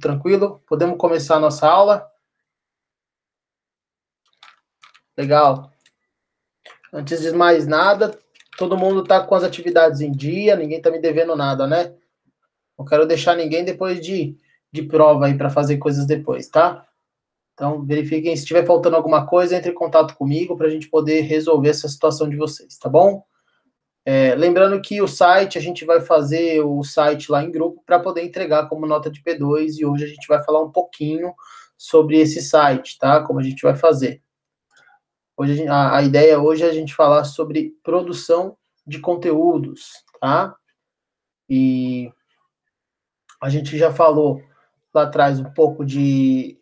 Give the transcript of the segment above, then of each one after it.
tranquilo? Podemos começar a nossa aula? Legal. Antes de mais nada, todo mundo está com as atividades em dia, ninguém está me devendo nada, né? Não quero deixar ninguém depois de prova aí para fazer coisas depois, tá? Então, verifiquem, se estiver faltando alguma coisa, entre em contato comigo para a gente poder resolver essa situação de vocês, tá bom? Lembrando que o site, a gente vai fazer o site lá em grupo para poder entregar como nota de P2, e hoje a gente vai falar um pouquinho sobre esse site, tá? Como a gente vai fazer. Hoje a ideia hoje é a gente falar sobre produção de conteúdos, tá? E a gente já falou lá atrás um pouco de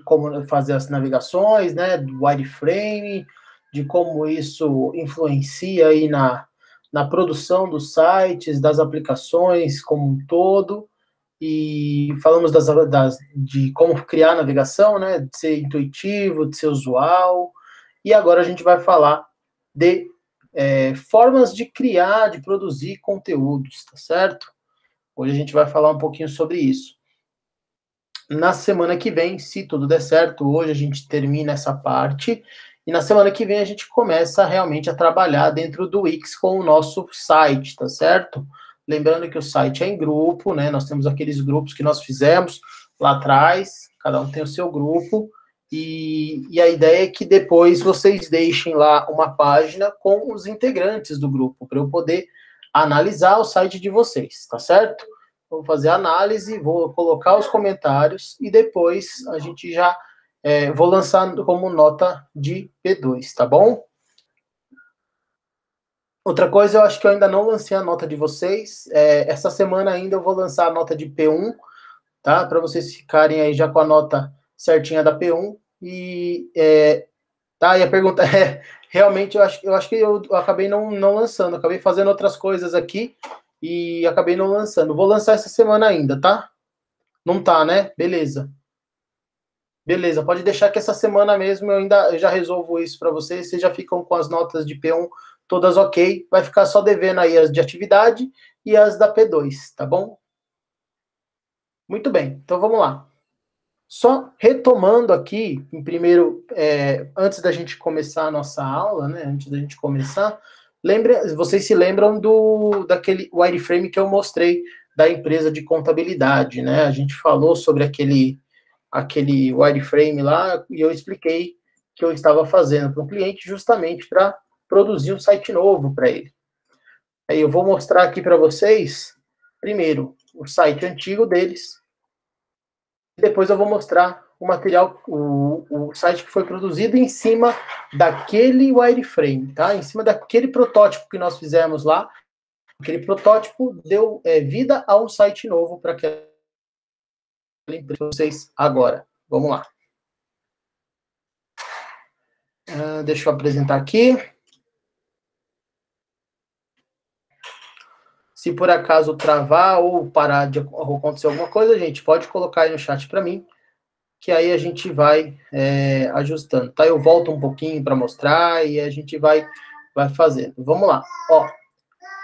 como fazer as navegações, né? Do wireframe, de como isso influencia aí na produção dos sites, das aplicações como um todo, e falamos de como criar navegação, né? De ser intuitivo, de ser usual. E agora a gente vai falar de formas de criar, de produzir conteúdos, tá certo? Hoje a gente vai falar um pouquinho sobre isso. Na semana que vem, se tudo der certo, hoje a gente termina essa parte, e na semana que vem a gente começa realmente a trabalhar dentro do Wix com o nosso site, tá certo? Lembrando que o site é em grupo, né? Nós temos aqueles grupos que nós fizemos lá atrás, cada um tem o seu grupo, e a ideia é que depois vocês deixem lá uma página com os integrantes do grupo, para eu poder analisar o site de vocês, tá certo? Vou fazer a análise, vou colocar os comentários e depois a gente já vou lançar como nota de P2, tá bom? Outra coisa, eu acho que eu ainda não lancei a nota de vocês. Essa semana ainda eu vou lançar a nota de P1, tá? Para vocês ficarem aí já com a nota certinha da P1. Tá, e a pergunta é, realmente eu acho que eu acabei não lançando, acabei fazendo outras coisas aqui e acabei não lançando. Vou lançar essa semana ainda, tá? Não tá, né? Beleza. Beleza, pode deixar que essa semana mesmo eu já resolvo isso para vocês já ficam com as notas de P1 todas ok, vai ficar só devendo aí as de atividade e as da P2, tá bom? Muito bem, então vamos lá. Só retomando aqui, em primeiro, antes da gente começar a nossa aula, né, antes da gente começar, vocês se lembram daquele wireframe que eu mostrei da empresa de contabilidade, né? A gente falou sobre aquele wireframe lá e eu expliquei que eu estava fazendo para o cliente justamente para produzir um site novo para ele. Aí eu vou mostrar aqui para vocês, primeiro, o site antigo deles, depois eu vou mostrar o material, o site que foi produzido em cima daquele wireframe, tá? Em cima daquele protótipo que nós fizemos lá. Aquele protótipo deu vida a um site novo para aquela empresa para vocês agora. Vamos lá. Deixa eu apresentar aqui. Se por acaso travar ou parar de acontecer alguma coisa, gente, pode colocar aí no chat para mim, que aí a gente vai ajustando, tá? Eu volto um pouquinho para mostrar e a gente vai fazendo. Vamos lá. Ó,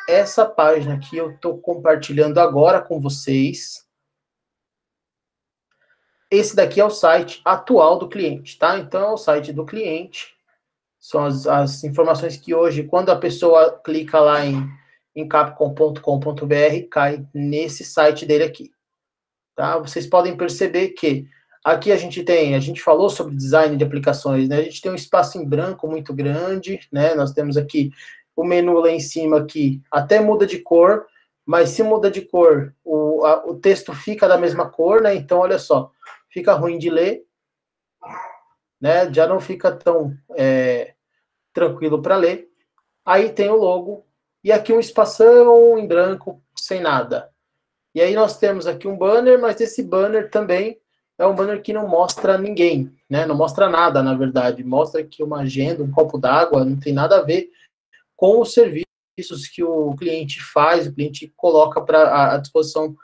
essa página aqui eu estou compartilhando agora com vocês. Esse daqui é o site atual do cliente, tá? Então, é o site do cliente. São as informações que hoje, quando a pessoa clica lá em capcom.com.br, cai nesse site dele aqui. Tá? Vocês podem perceber que aqui a gente falou sobre design de aplicações, né? A gente tem um espaço em branco muito grande, né? Nós temos aqui o menu lá em cima que até muda de cor, mas se muda de cor, o texto fica da mesma cor, né? Então, olha só, fica ruim de ler, né? Já não fica tão tranquilo para ler. Aí tem o logo, e aqui um espação em branco, sem nada. E aí nós temos aqui um banner, mas esse banner também é um banner que não mostra ninguém, né? Não mostra nada, na verdade. Mostra aqui uma agenda, um copo d'água, não tem nada a ver com os serviços que o cliente faz, o cliente coloca à disposição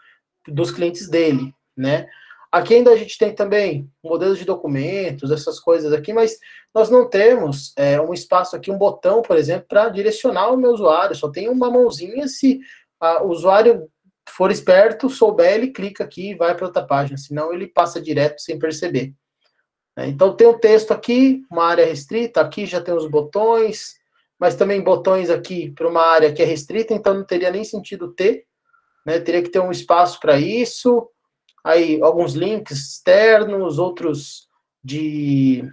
dos clientes dele, né? Aqui ainda a gente tem também modelos de documentos, essas coisas aqui, mas nós não temos um espaço aqui, um botão, por exemplo, para direcionar o meu usuário. Só tem uma mãozinha se o usuário for esperto, souber, ele clica aqui e vai para outra página, senão ele passa direto sem perceber. Então tem um texto aqui, uma área restrita, aqui já tem os botões, mas também botões aqui para uma área que é restrita, então não teria nem sentido ter, né? Teria que ter um espaço para isso, aí alguns links externos, outros de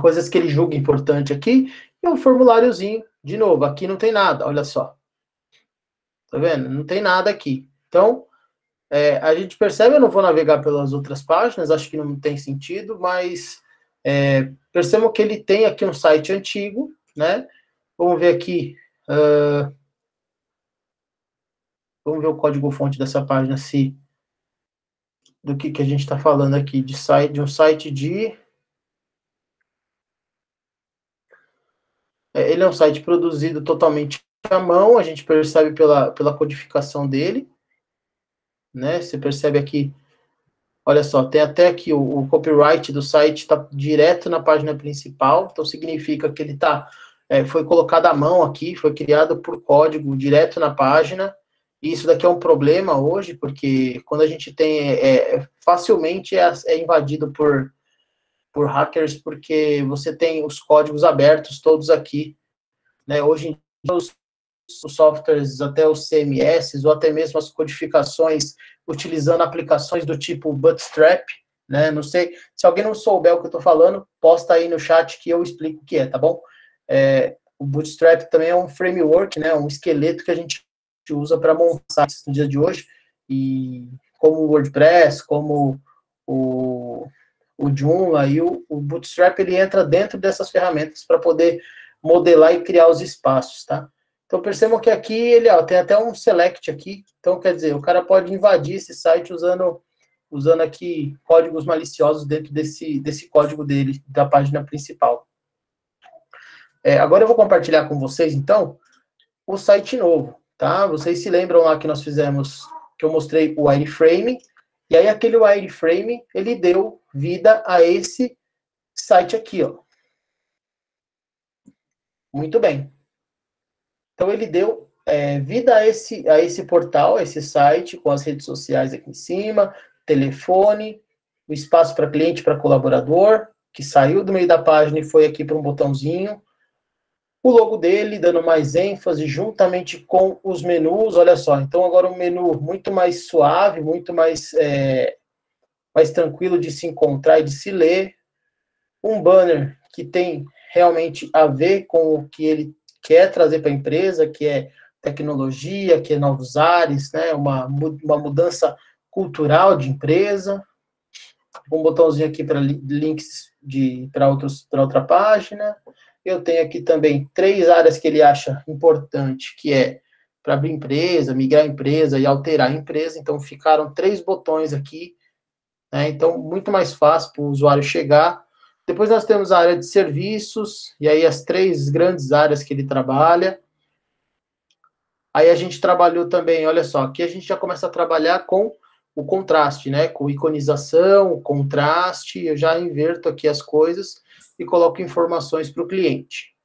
coisas que ele julga importante aqui, e um formuláriozinho, de novo, aqui não tem nada, olha só. Tá vendo? Não tem nada aqui. Então, a gente percebe, eu não vou navegar pelas outras páginas, acho que não tem sentido, mas percebam que ele tem aqui um site antigo, né? Vamos ver aqui, vamos ver o código-fonte dessa página, do que a gente está falando aqui, de um site de... ele é um site produzido totalmente à mão, a gente percebe pela codificação dele, né? Você percebe aqui, olha só, tem até aqui o copyright do site está direto na página principal, então significa que ele foi colocado à mão aqui, foi criado por código direto na página, e isso daqui é um problema hoje, porque quando a gente tem, facilmente é invadido por hackers, porque você tem os códigos abertos todos aqui, né? Hoje em dia os softwares, até os CMS, ou até mesmo as codificações, utilizando aplicações do tipo Bootstrap, né? Não sei, se alguém não souber o que eu estou falando, posta aí no chat que eu explico o que é, tá bom? O Bootstrap também é um framework, né? Um esqueleto que a gente usa para montar sites no dia de hoje, e como o WordPress, como o Joomla, e o Bootstrap, ele entra dentro dessas ferramentas para poder modelar e criar os espaços, tá? Então, percebam que aqui ele tem até um select aqui. Então, quer dizer, o cara pode invadir esse site usando aqui códigos maliciosos dentro desse código dele, da página principal. Agora eu vou compartilhar com vocês, então, o site novo, tá? Vocês se lembram lá que nós fizemos, que eu mostrei o wireframe, e aí aquele wireframe, ele deu vida a esse site aqui, ó. Muito bem. Então, ele deu vida a esse portal, a esse site, com as redes sociais aqui em cima, telefone, o espaço para cliente, para colaborador, que saiu do meio da página e foi aqui para um botãozinho, o logo dele, dando mais ênfase, juntamente com os menus, olha só, então agora um menu muito mais suave, muito mais tranquilo de se encontrar e de se ler, um banner que tem realmente a ver com o que ele quer trazer para a empresa, que é tecnologia, que é novos ares, né, uma mudança cultural de empresa, um botãozinho aqui para links para outra página. Eu tenho aqui também 3 áreas que ele acha importante, que é para abrir empresa, migrar empresa e alterar a empresa. Então, ficaram 3 botões aqui, né? Então, muito mais fácil para o usuário chegar. Depois nós temos a área de serviços, e aí as 3 grandes áreas que ele trabalha. Aí a gente trabalhou também, olha só, aqui a gente já começa a trabalhar com o contraste, né? Com iconização, o contraste, eu já inverto aqui as coisas e coloco informações para o cliente.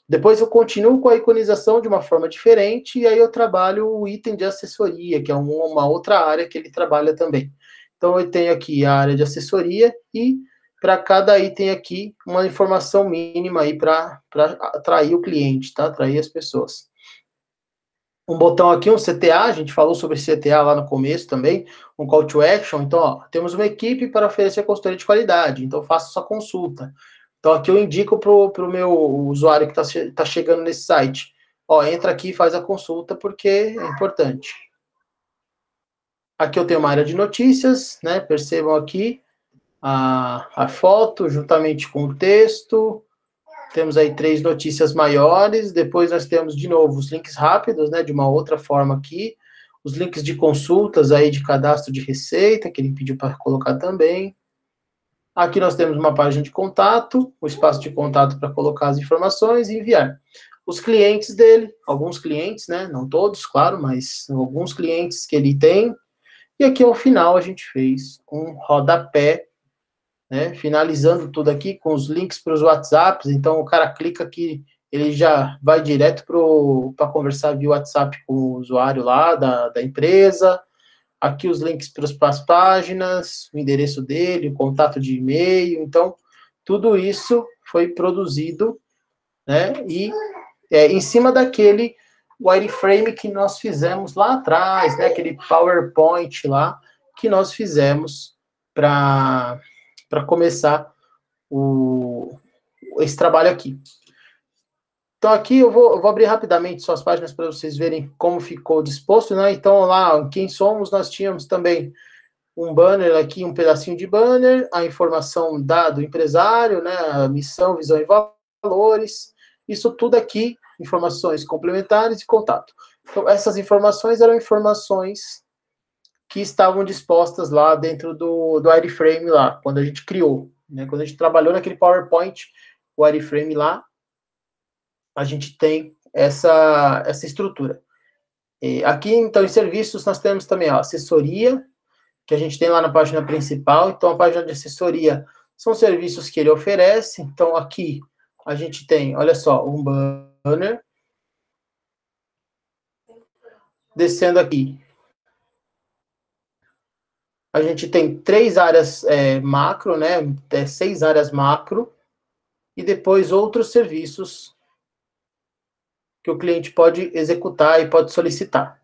Depois eu continuo com a iconização de uma forma diferente, e aí eu trabalho o item de assessoria, que é uma outra área que ele trabalha também. Então eu tenho aqui a área de assessoria, e para cada item aqui, uma informação mínima aí para atrair o cliente, tá? Atrair as pessoas. Um botão aqui, um CTA, a gente falou sobre CTA lá no começo também, um call to action. Então, ó, temos uma equipe para oferecer consultoria de qualidade, então faça sua consulta. Então, aqui eu indico para o meu usuário que está chegando nesse site, ó, entra aqui e faz a consulta, porque é importante. Aqui eu tenho uma área de notícias, né? Percebam aqui a foto juntamente com o texto. Temos aí 3 notícias maiores, depois nós temos de novo os links rápidos, né, de uma outra forma aqui, os links de consultas aí de cadastro de receita, que ele pediu para colocar também. Aqui nós temos uma página de contato, o espaço de contato para colocar as informações e enviar. Os clientes dele, alguns clientes, né, não todos, claro, mas alguns clientes que ele tem. E aqui ao final a gente fez um rodapé, né, finalizando tudo aqui com os links para os WhatsApps. Então o cara clica aqui, ele já vai direto para conversar via WhatsApp com o usuário lá da empresa. Aqui os links para as páginas, o endereço dele, o contato de e-mail. Então, tudo isso foi produzido, né? E em cima daquele wireframe que nós fizemos lá atrás, né? Aquele PowerPoint lá que nós fizemos para começar esse trabalho aqui. Então, aqui eu vou abrir rapidamente suas páginas para vocês verem como ficou disposto, né? Então, lá, quem somos, nós tínhamos também um banner aqui, um pedacinho de banner, a informação do empresário, né? A missão, visão e valores. Isso tudo aqui, informações complementares e contato. Então, essas informações eram informações que estavam dispostas lá dentro do wireframe lá, quando a gente criou, né? Quando a gente trabalhou naquele PowerPoint, o wireframe lá, a gente tem essa estrutura. E aqui, então, em serviços, nós temos também a assessoria, que a gente tem lá na página principal. Então, a página de assessoria são serviços que ele oferece. Então, aqui a gente tem, olha só, um banner. Descendo aqui, a gente tem 3 áreas macro, né? 6 áreas macro. E depois outros serviços que o cliente pode executar e pode solicitar.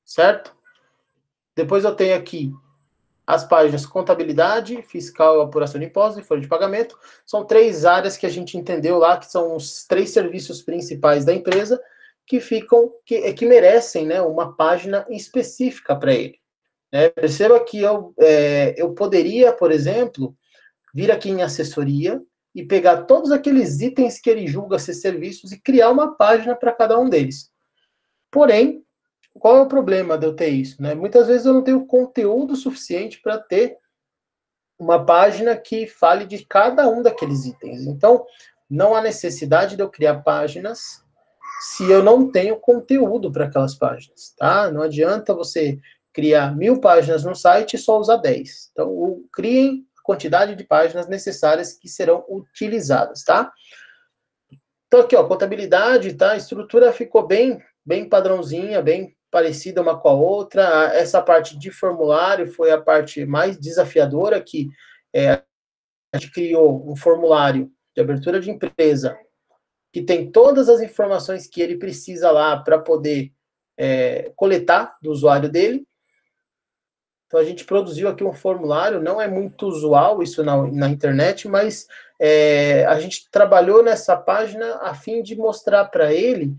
Certo? Depois eu tenho aqui as páginas contabilidade, fiscal, apuração de impostos e folha de pagamento. São 3 áreas que a gente entendeu lá, que são os 3 serviços principais da empresa, que merecem, né, uma página específica para ele. Perceba que eu poderia, por exemplo, vir aqui em assessoria e pegar todos aqueles itens que ele julga ser serviços e criar uma página para cada um deles. Porém, qual é o problema de eu ter isso, né? Muitas vezes eu não tenho conteúdo suficiente para ter uma página que fale de cada um daqueles itens. Então, não há necessidade de eu criar páginas se eu não tenho conteúdo para aquelas páginas, tá? Não adianta você criar 1000 páginas no site e só usar 10. Então, criem a quantidade de páginas necessárias que serão utilizadas, tá? Então, aqui, ó, contabilidade, tá? A estrutura ficou bem padrãozinha, bem parecida uma com a outra. Essa parte de formulário foi a parte mais desafiadora, que a gente criou um formulário de abertura de empresa que tem todas as informações que ele precisa lá para poder coletar do usuário dele. Então, a gente produziu aqui um formulário, não é muito usual isso na internet, mas a gente trabalhou nessa página a fim de mostrar para ele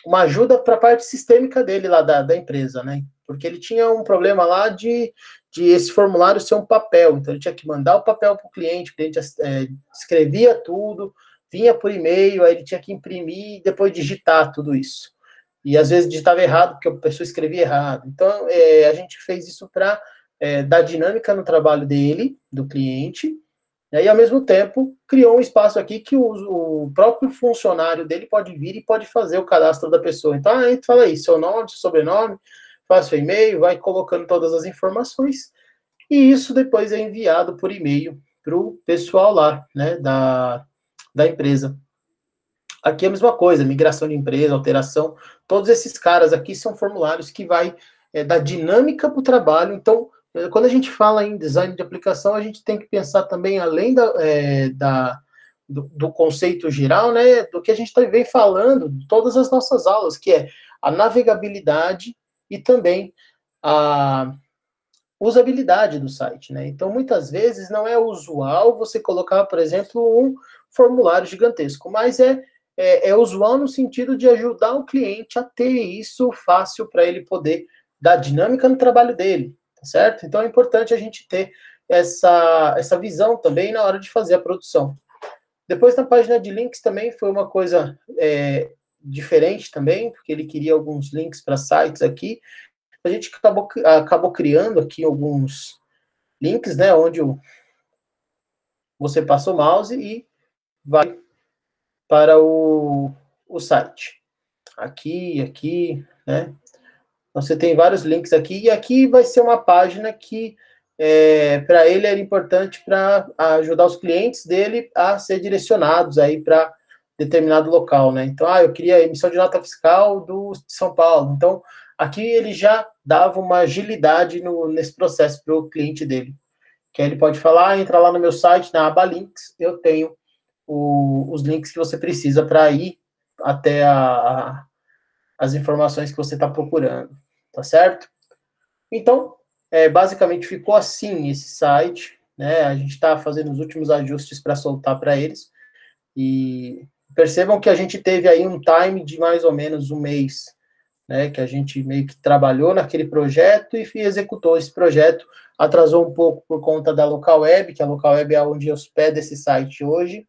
uma ajuda para a parte sistêmica dele lá da empresa, né? Porque ele tinha um problema lá de esse formulário ser um papel, então ele tinha que mandar o papel para o cliente escrevia tudo, vinha por e-mail, aí ele tinha que imprimir e depois digitar tudo isso. E às vezes digitava errado, porque a pessoa escrevia errado. Então, a gente fez isso para dar dinâmica no trabalho dele, do cliente, e ao mesmo tempo criou um espaço aqui que o próprio funcionário dele pode vir e pode fazer o cadastro da pessoa. Então, a gente fala aí, seu nome, seu sobrenome, faz seu e-mail, vai colocando todas as informações, e isso depois é enviado por e-mail para o pessoal lá, né, da empresa. Aqui é a mesma coisa, migração de empresa, alteração, todos esses caras aqui são formulários que vai dar dinâmica para o trabalho. Então, quando a gente fala em design de aplicação, a gente tem que pensar também, além do conceito geral, né, do que a gente vem falando de todas as nossas aulas, que é a navegabilidade e também a usabilidade do site, né? Então, muitas vezes não é usual você colocar, por exemplo, um formulário gigantesco, mas é usual no sentido de ajudar o cliente a ter isso fácil para ele poder dar dinâmica no trabalho dele, tá certo? Então, é importante a gente ter essa visão também na hora de fazer a produção. Depois, na página de links também foi uma coisa diferente também, porque ele queria alguns links para sites aqui. A gente acabou criando aqui alguns links, né, onde você passa o mouse e vai para o site. Aqui, né? Você tem vários links aqui, e aqui vai ser uma página que para ele era importante para ajudar os clientes dele a ser direcionados aí para determinado local, né? Então, eu queria emissão de nota fiscal de São Paulo. Então, aqui ele já dava uma agilidade nesse processo para o cliente dele. Que aí ele pode falar, entra lá no meu site, na aba Links, eu tenho os links que você precisa para ir até as informações que você está procurando, tá certo? Então, basicamente ficou assim esse site, né? A gente está fazendo os últimos ajustes para soltar para eles, e percebam que a gente teve aí um time de mais ou menos um mês, né? Que a gente meio que trabalhou naquele projeto e executou esse projeto. Atrasou um pouco por conta da local web, que a local web é onde hospeda esse site hoje,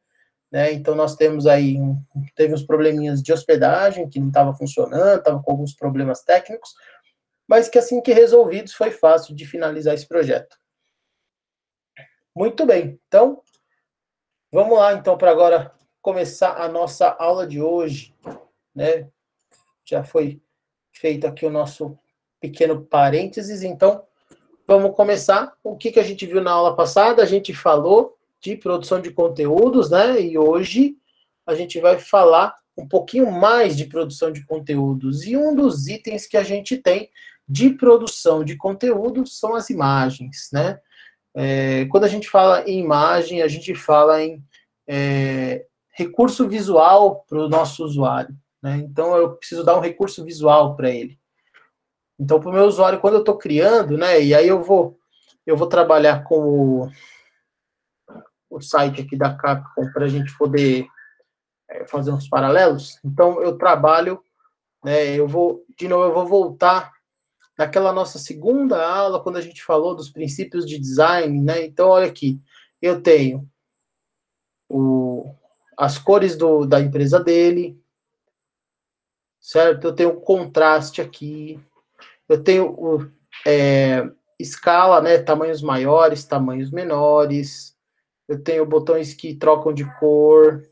né? Então nós temos aí teve uns probleminhas de hospedagem que não estava funcionando, estava com alguns problemas técnicos, mas que assim que resolvidos foi fácil de finalizar esse projeto. Muito bem, então vamos lá então para agora começar a nossa aula de hoje, né? Já foi feito aqui o nosso pequeno parênteses, então vamos começar. O que a gente viu na aula passada? A gente falou de produção de conteúdos, né? E hoje a gente vai falar um pouquinho mais de produção de conteúdos. E um dos itens que a gente tem de produção de conteúdo são as imagens, né? Quando a gente fala em imagem, a gente fala em recurso visual para o nosso usuário, né? Então, eu preciso dar um recurso visual para ele. Então, para o meu usuário, quando eu estou criando, né? E aí eu vou trabalhar com o site aqui da Capcom para a gente poder fazer uns paralelos. Então, eu trabalho, né? Eu vou voltar naquela nossa segunda aula, quando a gente falou dos princípios de design, né? Então, olha aqui, eu tenho as cores da empresa dele, certo? Eu tenho o contraste aqui, eu tenho escala, né? Tamanhos maiores, tamanhos menores, eu tenho botões que trocam de cor,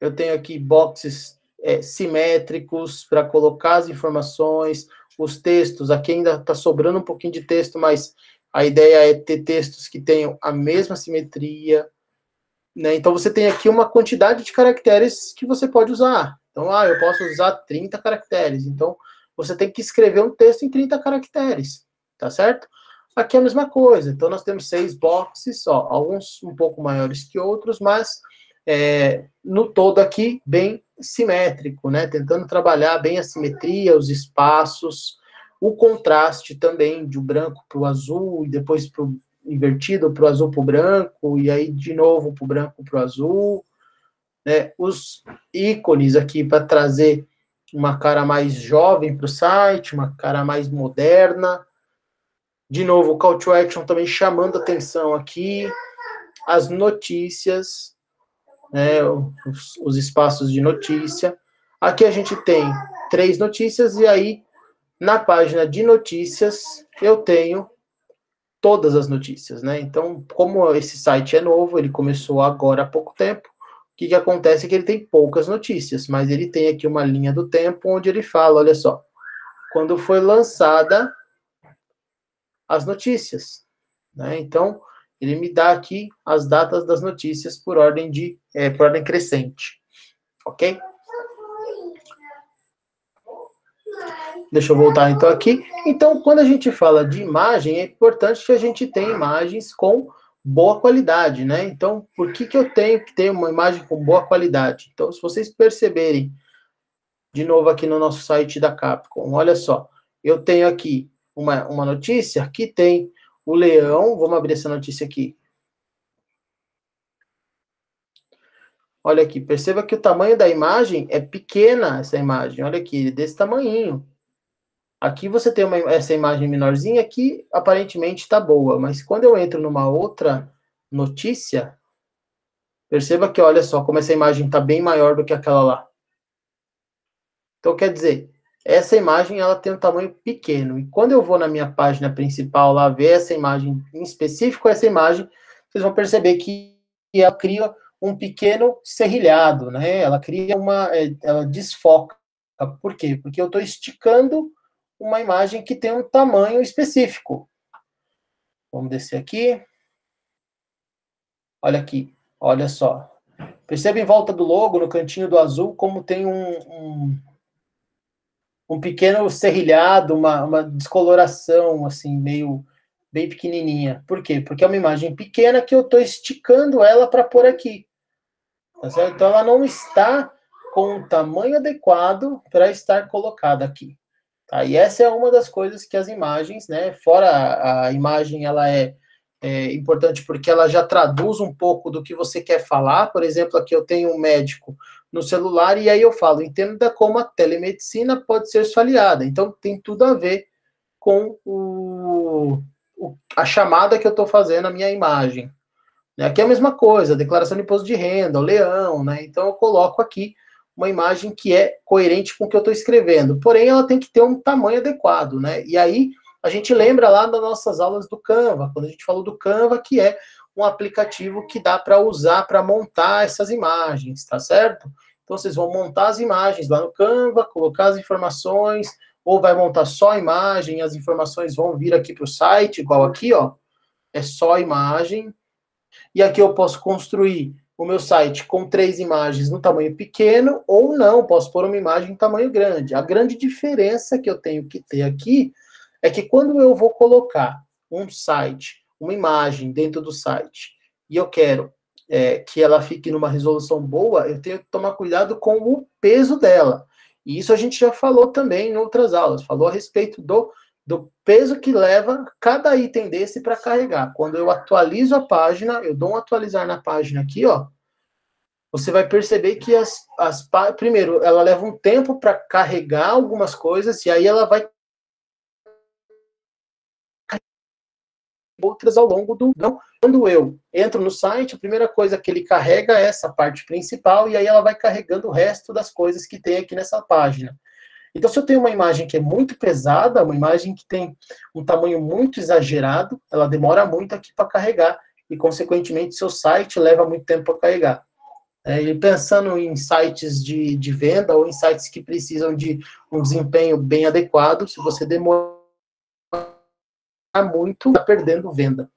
eu tenho aqui boxes simétricos para colocar as informações, os textos, aqui ainda está sobrando um pouquinho de texto, mas a ideia é ter textos que tenham a mesma simetria, né? Então, você tem aqui uma quantidade de caracteres que você pode usar. Então, eu posso usar 30 caracteres. Então, você tem que escrever um texto em 30 caracteres, tá certo? Aqui é a mesma coisa. Então, nós temos 6 boxes, alguns um pouco maiores que outros, mas no todo aqui, bem simétrico, né? Tentando trabalhar bem a simetria, os espaços, o contraste também, de o branco para o azul, e depois para o invertido, para o azul para o branco, e aí de novo para o branco para o azul, né? Os ícones aqui para trazer uma cara mais jovem para o site, uma cara mais moderna. De novo, o call to action também chamando atenção aqui, as notícias, né, os espaços de notícia. Aqui a gente tem 3 notícias, e aí na página de notícias eu tenho todas as notícias, né? Então, como esse site é novo, ele começou agora há pouco tempo, o que acontece é que ele tem poucas notícias, mas ele tem aqui uma linha do tempo onde ele fala, olha só, quando foi lançada as notícias, né? Então, ele me dá aqui as datas das notícias por ordem crescente, ok? Deixa eu voltar então aqui. Então, quando a gente fala de imagem, é importante que a gente tenha imagens com boa qualidade, né? Então, por que eu tenho que ter uma imagem com boa qualidade? Então, se vocês perceberem, de novo aqui no nosso site da Capcom, olha só, eu tenho aqui uma notícia que tem o leão, vamos abrir essa notícia aqui. Olha aqui, perceba que o tamanho da imagem é pequena, essa imagem, olha aqui, desse tamanhinho. Aqui você tem essa imagem menorzinha que aparentemente está boa, mas quando eu entro numa outra notícia, perceba que, olha só, como essa imagem está bem maior do que aquela lá. Então, quer dizer, essa imagem ela tem um tamanho pequeno. E quando eu vou na minha página principal lá ver essa imagem, em específico essa imagem, vocês vão perceber que ela cria um pequeno serrilhado, né? Ela cria ela desfoca. Por quê? Porque eu estou esticando uma imagem que tem um tamanho específico. Vamos descer aqui. Olha aqui, olha só. Perceba em volta do logo, no cantinho do azul, como tem um pequeno serrilhado, uma descoloração, assim, meio bem pequenininha. Por quê? Porque é uma imagem pequena que eu estou esticando ela para pôr aqui. Tá certo? Então, ela não está com o tamanho adequado para estar colocada aqui. Tá? E essa é uma das coisas que as imagens, né? Fora a imagem, ela é importante porque ela já traduz um pouco do que você quer falar. Por exemplo, aqui eu tenho um médico no celular e aí eu falo, entenda como a telemedicina pode ser sua aliada. Então, tem tudo a ver com a chamada que eu estou fazendo na minha imagem. Aqui é a mesma coisa, declaração de imposto de renda, o leão, né? Então eu coloco aqui uma imagem que é coerente com o que eu estou escrevendo. Porém, ela tem que ter um tamanho adequado, né? E aí a gente lembra lá das nossas aulas do Canva, quando a gente falou do Canva, que é um aplicativo que dá para usar para montar essas imagens, tá certo? Então vocês vão montar as imagens lá no Canva, colocar as informações, ou vai montar só a imagem, as informações vão vir aqui para o site, igual aqui, ó. É só a imagem. E aqui eu posso construir o meu site com 3 imagens no tamanho pequeno, ou não, posso pôr uma imagem em tamanho grande. A grande diferença que eu tenho que ter aqui é que quando eu vou colocar um site, uma imagem dentro do site, e eu quero que ela fique numa resolução boa, eu tenho que tomar cuidado com o peso dela. E isso a gente já falou também em outras aulas, falou a respeito do peso que leva cada item desse para carregar. Quando eu atualizo a página, eu dou um atualizar na página aqui, ó, você vai perceber que primeiro, ela leva um tempo para carregar algumas coisas, e aí ela vai outras ao longo do... Então, quando eu entro no site, a primeira coisa que ele carrega é essa parte principal, e aí ela vai carregando o resto das coisas que tem aqui nessa página. Então, se eu tenho uma imagem que é muito pesada, uma imagem que tem um tamanho muito exagerado, ela demora muito aqui para carregar, e, consequentemente, seu site leva muito tempo para carregar. E pensando em sites de venda ou em sites que precisam de um desempenho bem adequado, se você demorar muito, está perdendo venda.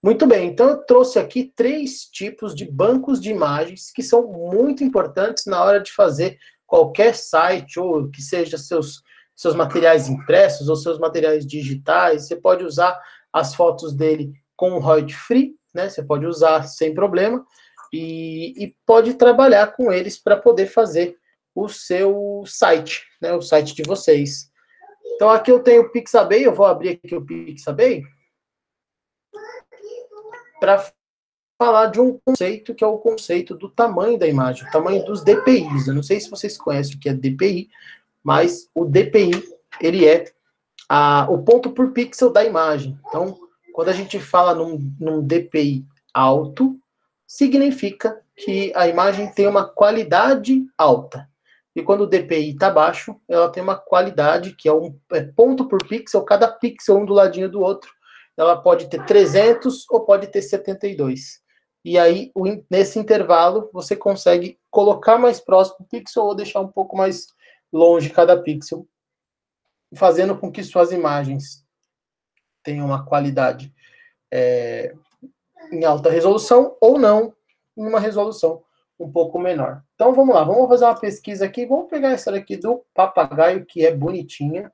Muito bem, então eu trouxe aqui 3 tipos de bancos de imagens que são muito importantes na hora de fazer qualquer site, ou que seja seus materiais impressos ou seus materiais digitais. Você pode usar as fotos dele com royalty free, né? Você pode usar sem problema e pode trabalhar com eles para poder fazer o seu site, né? O site de vocês. Então aqui eu tenho o Pixabay, eu vou abrir aqui o Pixabay para falar de um conceito que é o conceito do tamanho da imagem, o tamanho dos DPIs. Eu não sei se vocês conhecem o que é DPI, mas o DPI, ele é o ponto por pixel da imagem. Então, quando a gente fala num DPI alto, significa que a imagem tem uma qualidade alta. E quando o DPI está baixo, ela tem uma qualidade que é ponto por pixel, cada pixel um do ladinho do outro. Ela pode ter 300 ou pode ter 72. E aí, nesse intervalo, você consegue colocar mais próximo o pixel ou deixar um pouco mais longe cada pixel, fazendo com que suas imagens tenham uma qualidade em alta resolução ou não, em uma resolução um pouco menor. Então, vamos lá, vamos fazer uma pesquisa aqui. Vamos pegar essa daqui do papagaio, que é bonitinha.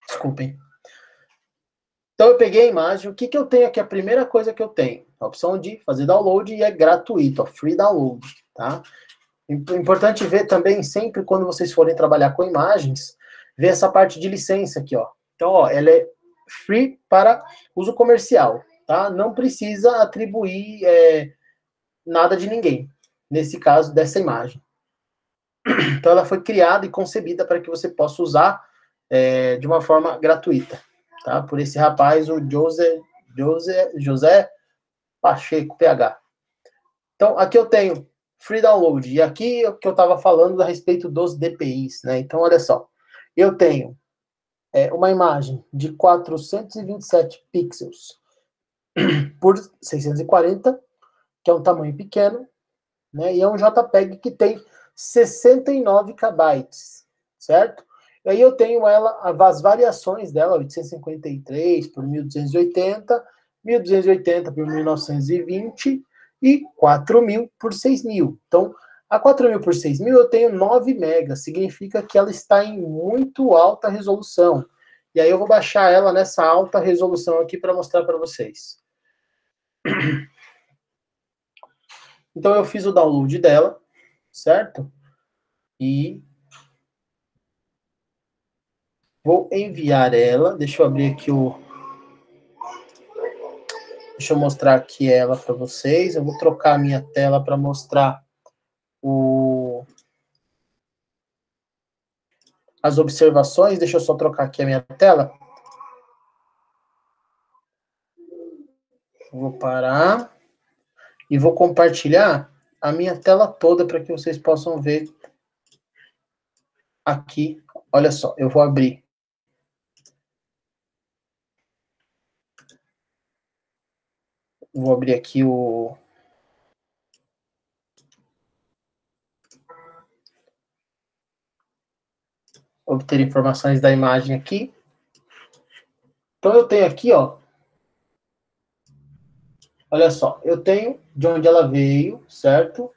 Desculpem. Então, eu peguei a imagem. O que eu tenho aqui? A primeira coisa que eu tenho, a opção de fazer download, e é gratuito, ó, free download, tá? Importante ver também, sempre quando vocês forem trabalhar com imagens, ver essa parte de licença aqui, ó. Então, ó, ela é free para uso comercial, tá? Não precisa atribuir nada de ninguém, nesse caso, dessa imagem. Então, ela foi criada e concebida para que você possa usar de uma forma gratuita, tá? Por esse rapaz, o José Pacheco, PH. Então, aqui eu tenho free download. E aqui é o que eu estava falando a respeito dos DPIs, né? Então, olha só. Eu tenho uma imagem de 427 pixels por 640, que é um tamanho pequeno, né? E é um JPEG que tem 69 KB, certo? Aí eu tenho ela, as variações dela, 853 por 1280, 1280 por 1920 e 4.000 por 6.000. Então, a 4.000 por 6.000 eu tenho 9 megas, significa que ela está em muito alta resolução. E aí eu vou baixar ela nessa alta resolução aqui para mostrar para vocês. Então eu fiz o download dela, certo? E vou enviar ela. Deixa eu abrir aqui o... Deixa eu mostrar aqui ela para vocês. Eu vou trocar a minha tela para mostrar as observações. Deixa eu só trocar aqui a minha tela. Vou parar e vou compartilhar a minha tela toda para que vocês possam ver aqui. Olha só, eu vou abrir. Vou abrir aqui o... Obter informações da imagem aqui. Então eu tenho aqui, ó. Olha só, eu tenho de onde ela veio, certo?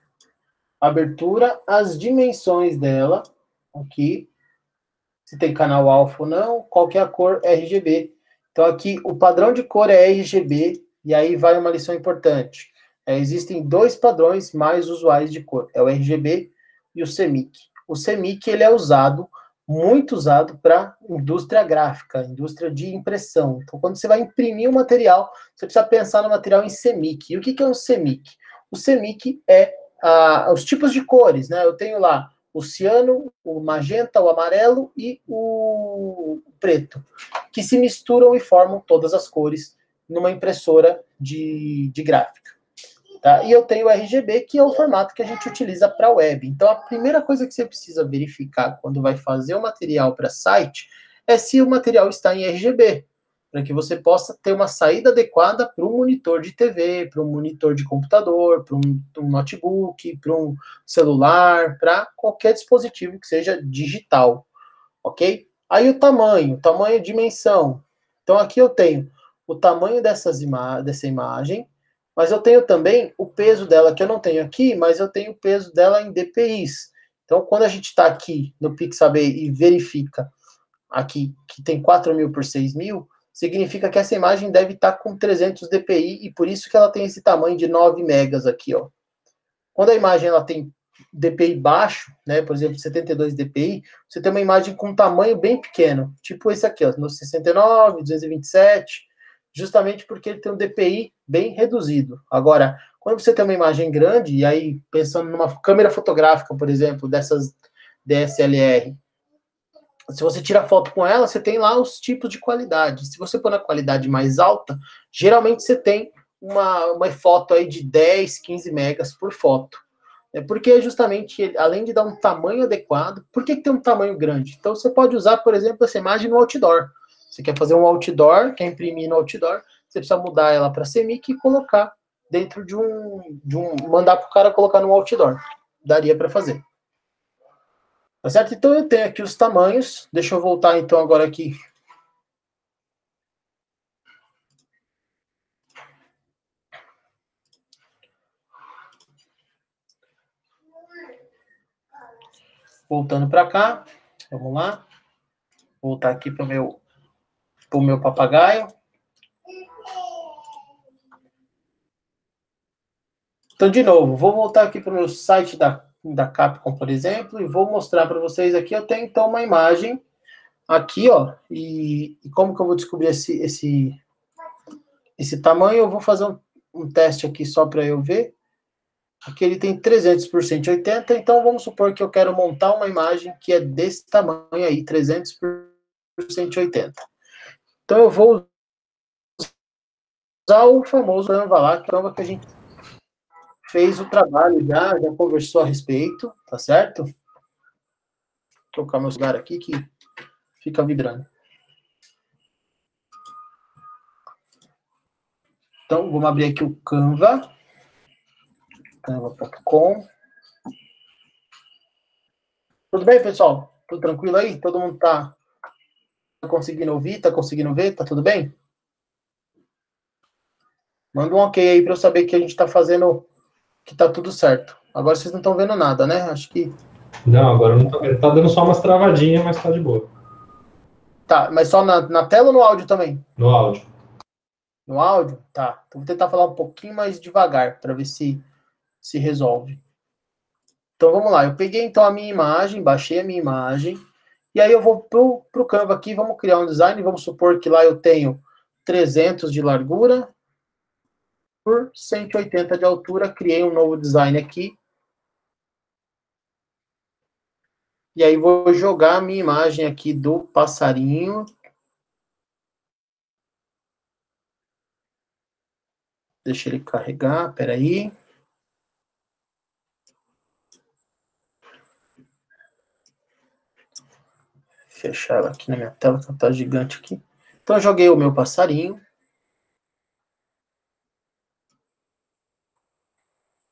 Abertura, as dimensões dela, aqui. Se tem canal alfa ou não, qual que é a cor RGB. Então aqui o padrão de cor é RGB, e aí vai uma lição importante. Existem dois padrões mais usuais de cor, é o RGB e o CMYK. O CMYK ele é usado, muito usado para indústria gráfica, indústria de impressão. Então quando você vai imprimir um material, você precisa pensar no material em CMYK. E o que é um CMYK? O CMYK é os tipos de cores, né? Eu tenho lá o ciano, o magenta, o amarelo e o preto, que se misturam e formam todas as cores numa impressora de gráfica. Tá? E eu tenho o RGB, que é o formato que a gente utiliza para web. Então, a primeira coisa que você precisa verificar quando vai fazer o material para site é se o material está em RGB, para que você possa ter uma saída adequada para um monitor de TV, para um monitor de computador, para um notebook, para um celular, para qualquer dispositivo que seja digital, ok? Aí o tamanho, dimensão. Então aqui eu tenho o tamanho dessa imagem, mas eu tenho também o peso dela, que eu não tenho aqui, mas eu tenho o peso dela em DPIs. Então quando a gente está aqui no Pixabay e verifica aqui que tem 4.000 por 6.000, significa que essa imagem deve estar com 300 dpi e por isso que ela tem esse tamanho de 9 megas aqui, ó. Quando a imagem ela tem dpi baixo, né, por exemplo, 72 dpi, você tem uma imagem com um tamanho bem pequeno, tipo esse aqui, ó, no 69, 227, justamente porque ele tem um dpi bem reduzido. Agora, quando você tem uma imagem grande, e aí pensando numa câmera fotográfica, por exemplo, dessas DSLR, se você tira foto com ela, você tem lá os tipos de qualidade. Se você pôr na qualidade mais alta, geralmente você tem uma foto aí de 10, 15 megas por foto. Porque justamente, além de dar um tamanho adequado, por que tem um tamanho grande? Então você pode usar, por exemplo, essa imagem no outdoor. Você quer fazer um outdoor, quer imprimir no outdoor, você precisa mudar ela para CMYK e colocar dentro de um mandar para o cara colocar no outdoor. Daria para fazer. Tá certo? Então eu tenho aqui os tamanhos. Deixa eu voltar então agora aqui. Voltando para cá. Vamos lá. Voltar aqui para o meu papagaio. Então, de novo, vou voltar aqui para o meu site da Capcom, por exemplo, e vou mostrar para vocês aqui. Eu tenho então uma imagem aqui, ó. E como que eu vou descobrir esse tamanho? Eu vou fazer um teste aqui só para eu ver. Aqui ele tem 300 por 180, então vamos supor que eu quero montar uma imagem que é desse tamanho aí, 300 por 180. Então eu vou usar o famoso Canva lá, que a gente fez o trabalho já conversou a respeito, tá certo? Vou trocar meu celular aqui que fica vibrando. Então, vamos abrir aqui o Canva, canva.com. Tudo bem, pessoal? Tudo tranquilo aí? Todo mundo tá conseguindo ouvir? Tá conseguindo ver? Tá tudo bem? Manda um ok aí para eu saber que a gente tá fazendo, que tá tudo certo. Agora vocês não estão vendo nada, né? Acho que. Não, agora eu não tô vendo. Tá dando só umas travadinhas, mas tá de boa. Tá, mas só na tela ou no áudio também? No áudio. No áudio? Tá. Então vou tentar falar um pouquinho mais devagar para ver se resolve. Então vamos lá. Eu peguei então a minha imagem, baixei a minha imagem. E aí eu vou pro Canva aqui, vamos criar um design. Vamos supor que lá eu tenho 300 de largura por 180 de altura. Criei um novo design aqui. E aí vou jogar a minha imagem aqui do passarinho. Deixa ele carregar, peraí. Fechar ela aqui na minha tela, que ela tá gigante aqui. Então eu joguei o meu passarinho.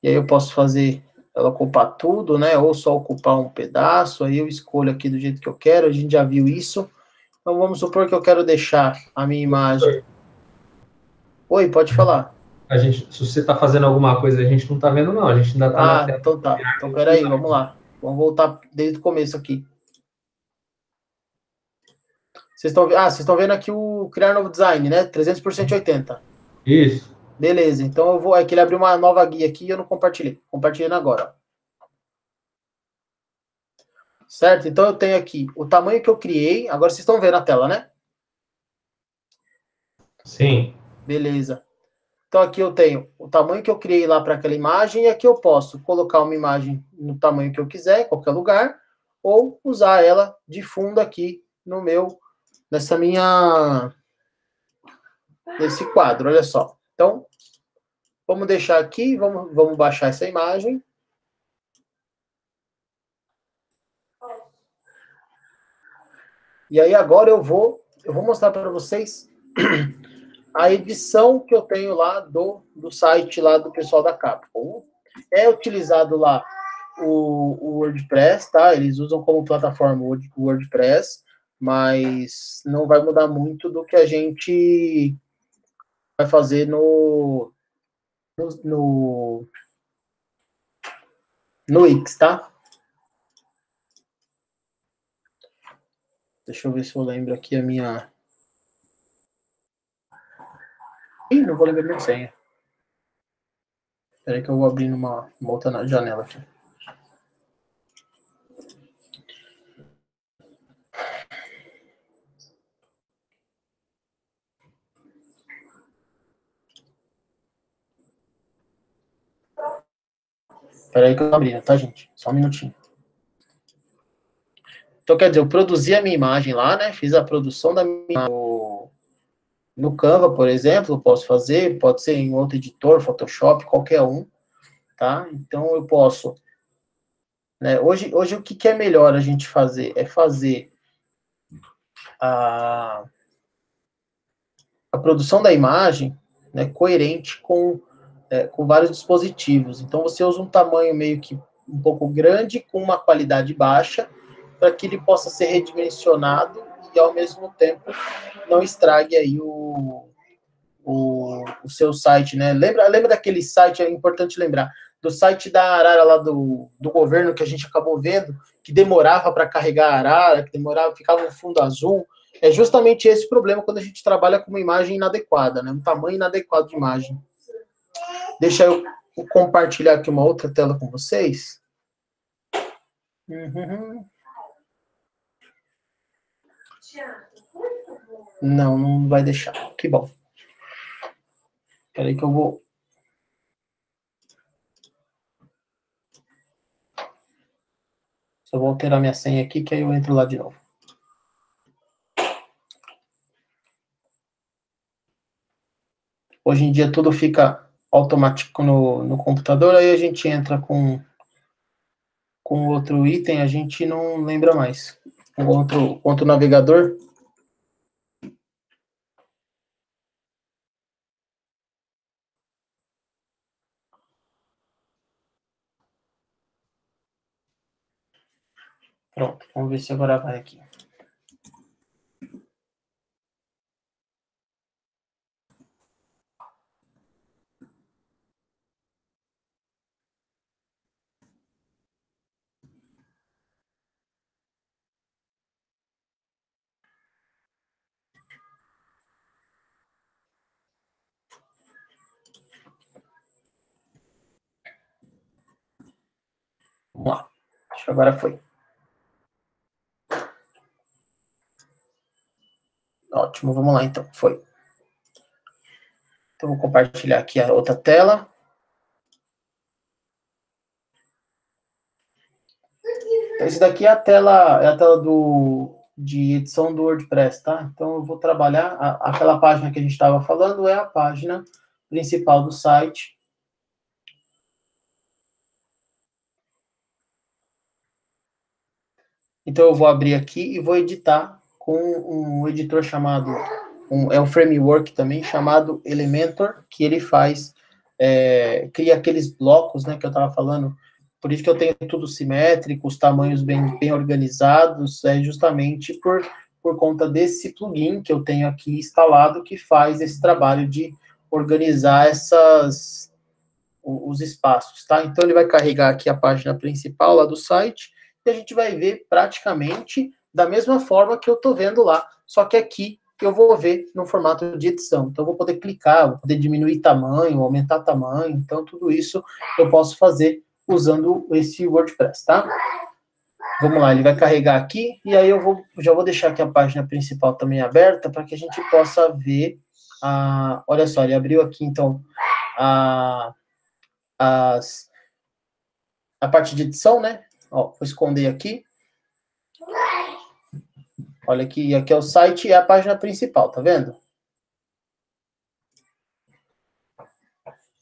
E aí eu posso fazer ela ocupar tudo, né? Ou só ocupar um pedaço. Aí eu escolho aqui do jeito que eu quero. A gente já viu isso. Então vamos supor que eu quero deixar a minha imagem. Oi, pode falar. A gente, se você tá fazendo alguma coisa, a gente não tá vendo, não. A gente ainda tá na Ah, tela então tá. Então do peraí, design. vamos lá. Vamos voltar desde o começo aqui. Vocês estão vendo aqui o criar novo design, né? 300 por 180. Isso. Beleza, então eu vou. É que ele abriu uma nova guia aqui e eu não compartilhei. Compartilhando agora. Certo? Então eu tenho aqui o tamanho que eu criei. Agora vocês estão vendo a tela, né? Sim. Beleza. Então aqui eu tenho o tamanho que eu criei lá para aquela imagem e aqui eu posso colocar uma imagem no tamanho que eu quiser, em qualquer lugar, ou usar ela de fundo aqui no meu, nessa minha, nesse quadro, olha só. Então, vamos deixar aqui, vamos baixar essa imagem. E aí agora eu vou mostrar para vocês a edição que eu tenho lá do site lá do pessoal da Capcom. É utilizado lá o WordPress, tá? Eles usam como plataforma o WordPress, mas não vai mudar muito do que a gente vai fazer no, no Wix, tá? Deixa eu ver se eu lembro aqui a minha. Ih, não vou lembrar minha senha. Espera aí que eu vou abrir uma outra janela aqui. Espera aí que eu tô abrindo, tá, gente? Só um minutinho. Então, quer dizer, eu produzi a minha imagem lá, né? Fiz a produção da minha no Canva, por exemplo, eu posso fazer, pode ser em outro editor, Photoshop, qualquer um, tá? Então eu posso, né? Hoje o que é melhor a gente fazer? É fazer a, a produção da imagem, né, coerente com vários dispositivos. Então você usa um tamanho meio que um pouco grande, com uma qualidade baixa, para que ele possa ser redimensionado e ao mesmo tempo não estrague aí o seu site, né? Lembra daquele site, é importante lembrar, do site da Arara lá do governo que a gente acabou vendo, que demorava para carregar a Arara, que demorava, ficava um fundo azul. É justamente esse problema quando a gente trabalha com uma imagem inadequada, né? Um tamanho inadequado de imagem. Deixa eu compartilhar aqui uma outra tela com vocês. Uhum. Não, não vai deixar. Que bom. Espera aí que eu vou. Só vou alterar minha senha aqui, que aí eu entro lá de novo. Hoje em dia tudo fica automático no computador, aí a gente entra com outro item, a gente não lembra mais. Com outro navegador. Pronto, vamos ver se agora vai aqui. Vamos lá. Acho que agora foi. Ótimo, vamos lá então. Foi. Então, vou compartilhar aqui a outra tela. Então, esse daqui é a tela de edição do WordPress, tá? Então, eu vou trabalhar, aquela página que a gente estava falando é a página principal do site. Então, eu vou abrir aqui e vou editar com um editor chamado, é um framework também, chamado Elementor, que ele cria aqueles blocos, né, que eu estava falando. Por isso que eu tenho tudo simétrico, os tamanhos bem organizados, justamente por conta desse plugin que eu tenho aqui instalado, que faz esse trabalho de organizar os espaços, tá? Então, ele vai carregar aqui a página principal lá do site, e a gente vai ver praticamente da mesma forma que eu estou vendo lá, só que aqui eu vou ver no formato de edição. Então, eu vou poder clicar, vou poder diminuir tamanho, aumentar tamanho, então tudo isso eu posso fazer usando esse WordPress, tá? Vamos lá, ele vai carregar aqui, e aí já vou deixar aqui a página principal também aberta, para que a gente possa ver, olha só, ele abriu aqui, então, a parte de edição, né? Ó, vou esconder aqui. Olha aqui, aqui é o site e a página principal, tá vendo?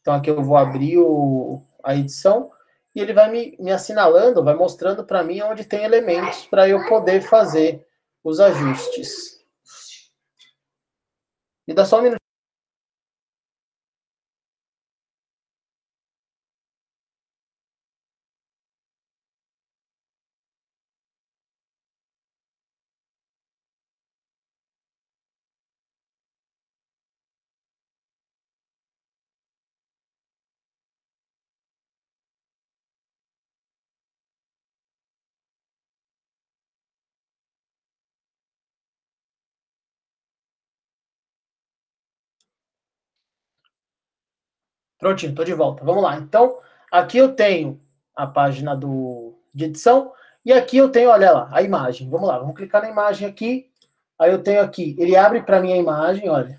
Então, aqui eu vou abrir a edição e ele vai me assinalando, vai mostrando para mim onde tem elementos para eu poder fazer os ajustes. Me dá só um minuto. Prontinho, estou de volta. Vamos lá. Então, aqui eu tenho a página de edição e aqui eu tenho, olha lá, a imagem. Vamos lá, vamos clicar na imagem aqui. Aí eu tenho aqui, ele abre para mim a imagem, olha.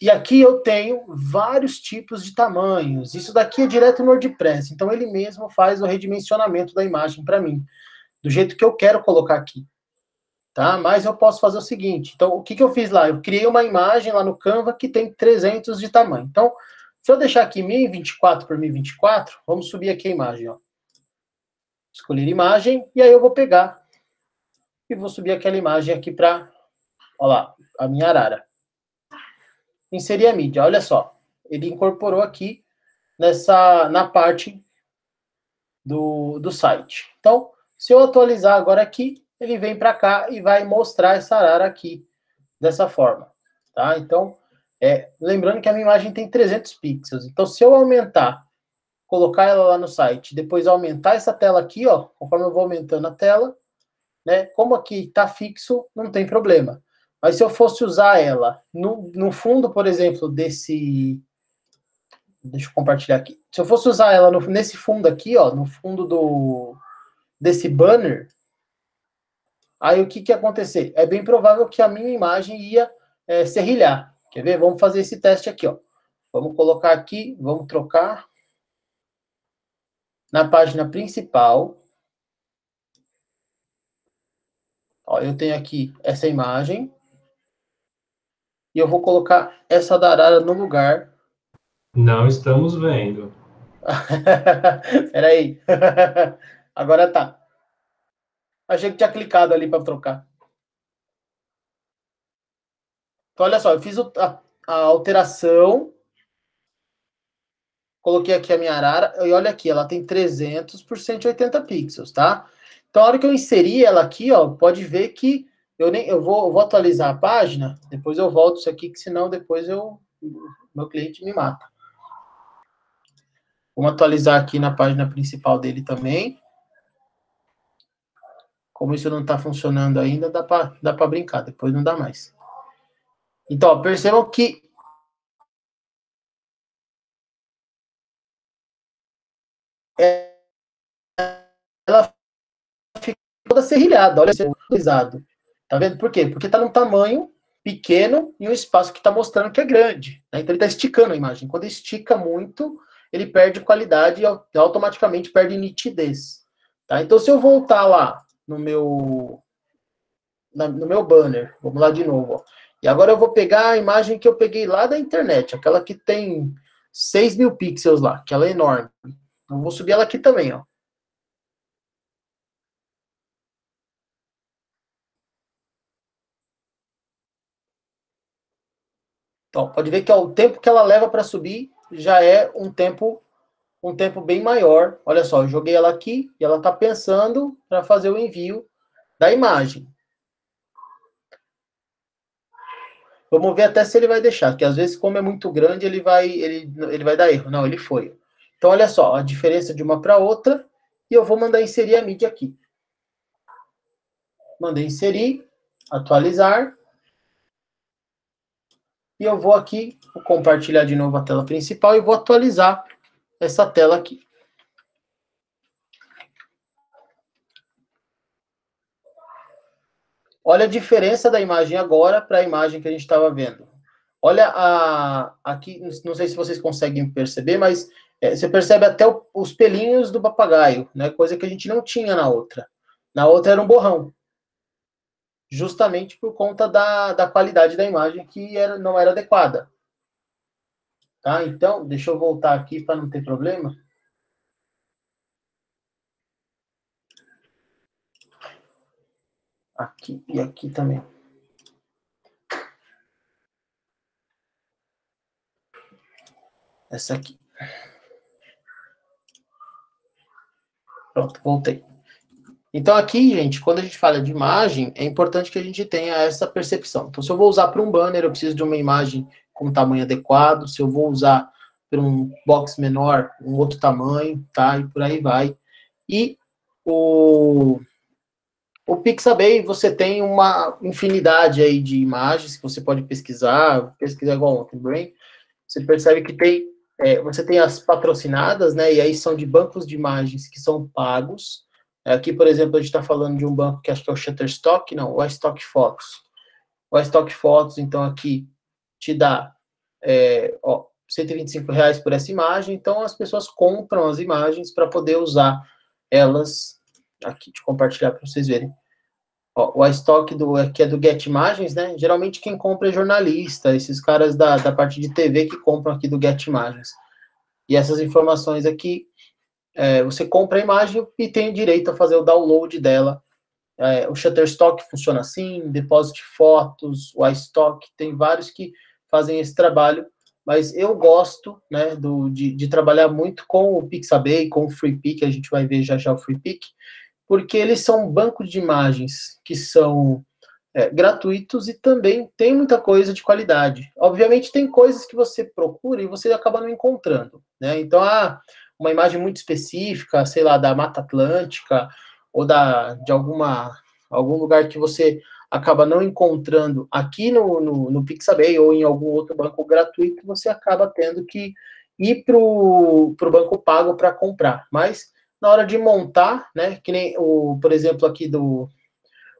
E aqui eu tenho vários tipos de tamanhos. Isso daqui é direto no WordPress. Então, ele mesmo faz o redimensionamento da imagem para mim, do jeito que eu quero colocar aqui. Tá? Mas eu posso fazer o seguinte. Então, o que eu fiz lá? Eu criei uma imagem lá no Canva que tem 300 de tamanho. Então, se eu deixar aqui 1024 por 1024, vamos subir aqui a imagem. Ó. Escolher imagem, e aí eu vou pegar e vou subir aquela imagem aqui para, olha lá, a minha arara. Inserir a mídia, olha só. Ele incorporou aqui na parte do site. Então, se eu atualizar agora aqui, ele vem para cá e vai mostrar essa arara aqui, dessa forma. Tá? Então, lembrando que a minha imagem tem 300 pixels. Então, se eu aumentar, colocar ela lá no site, depois aumentar essa tela aqui, ó, conforme eu vou aumentando a tela, né, como aqui está fixo, não tem problema. Mas se eu fosse usar ela no fundo, por exemplo, desse... Deixa eu compartilhar aqui. Se eu fosse usar ela nesse fundo aqui, ó, no fundo desse banner, aí o que ia acontecer? É bem provável que a minha imagem ia serrilhar. Quer ver? Vamos fazer esse teste aqui, ó. Vamos colocar aqui, vamos trocar na página principal. Ó, eu tenho aqui essa imagem. E eu vou colocar essa da arara no lugar. Não estamos vendo. Peraí. Agora tá. Achei que tinha clicado ali para trocar. Então, olha só, eu fiz a alteração. Coloquei aqui a minha arara. E olha aqui, ela tem 300 por 180 pixels, tá? Então, a hora que eu inserir ela aqui, ó, pode ver que eu vou atualizar a página, depois eu volto isso aqui, que senão depois meu cliente me mata. Vamos atualizar aqui na página principal dele também. Como isso não está funcionando ainda, dá para brincar, depois não dá mais. Então, ó, percebam que ela fica toda serrilhada, olha, atualizado. Tá vendo? Por quê? Porque está num tamanho pequeno e um espaço que está mostrando que é grande. Né? Então, ele está esticando a imagem. Quando estica muito, ele perde qualidade e automaticamente perde nitidez. Tá? Então, se eu voltar lá no meu banner, vamos lá de novo. Ó. E agora eu vou pegar a imagem que eu peguei lá da internet, aquela que tem 6.000 pixels lá, que ela é enorme. Então, vou subir ela aqui também, ó. Então, pode ver que ó, o tempo que ela leva para subir já é um tempo bem maior. Olha só, eu joguei ela aqui e ela está pensando para fazer o envio da imagem. Vamos ver até se ele vai deixar, porque às vezes, como é muito grande, ele vai dar erro. Não, ele foi. Então, olha só, a diferença de uma para outra, e eu vou mandar inserir a mídia aqui. Mandei inserir, atualizar, e eu vou aqui, vou compartilhar de novo a tela principal e vou atualizar essa tela aqui. Olha a diferença da imagem agora para a imagem que a gente estava vendo. Olha aqui, não sei se vocês conseguem perceber, mas você percebe até os pelinhos do papagaio, né? Coisa que a gente não tinha na outra. Na outra era um borrão. Justamente por conta da qualidade da imagem que não era adequada. Tá? Então, deixa eu voltar aqui para não ter problema. Aqui e aqui também. Essa aqui. Pronto, voltei. Então aqui, gente, quando a gente fala de imagem, é importante que a gente tenha essa percepção. Então, se eu vou usar para um banner, eu preciso de uma imagem com tamanho adequado. Se eu vou usar para um box menor, um outro tamanho, tá? E por aí vai. E o Pixabay, você tem uma infinidade aí de imagens que você pode pesquisar igual ontem, Brain. Você percebe que você tem as patrocinadas, né? E aí são de bancos de imagens que são pagos. Aqui, por exemplo, a gente está falando de um banco que acho que é o Shutterstock, não, o iStock Photos. O iStock Photos, então, aqui te dá R$ 125 por essa imagem, então as pessoas compram as imagens para poder usar elas. Aqui, deixa eu compartilhar para vocês verem. Ó, o iStock que é do Get Imagens, né? Geralmente quem compra é jornalista, esses caras da parte de TV que compram aqui do Get Imagens. E essas informações aqui, você compra a imagem e tem direito a fazer o download dela. O Shutterstock funciona assim, Deposit Fotos, o iStock, tem vários que fazem esse trabalho, mas eu gosto, né, de trabalhar muito com o Pixabay, com o FreePic, a gente vai ver já já o FreePic, porque eles são bancos de imagens que são gratuitos e também tem muita coisa de qualidade. Obviamente tem coisas que você procura e você acaba não encontrando, né? Então, uma imagem muito específica, sei lá, da Mata Atlântica ou de algum lugar que você acaba não encontrando aqui no Pixabay ou em algum outro banco gratuito, você acaba tendo que ir para o banco pago para comprar. Mas na hora de montar, né, que nem por exemplo, aqui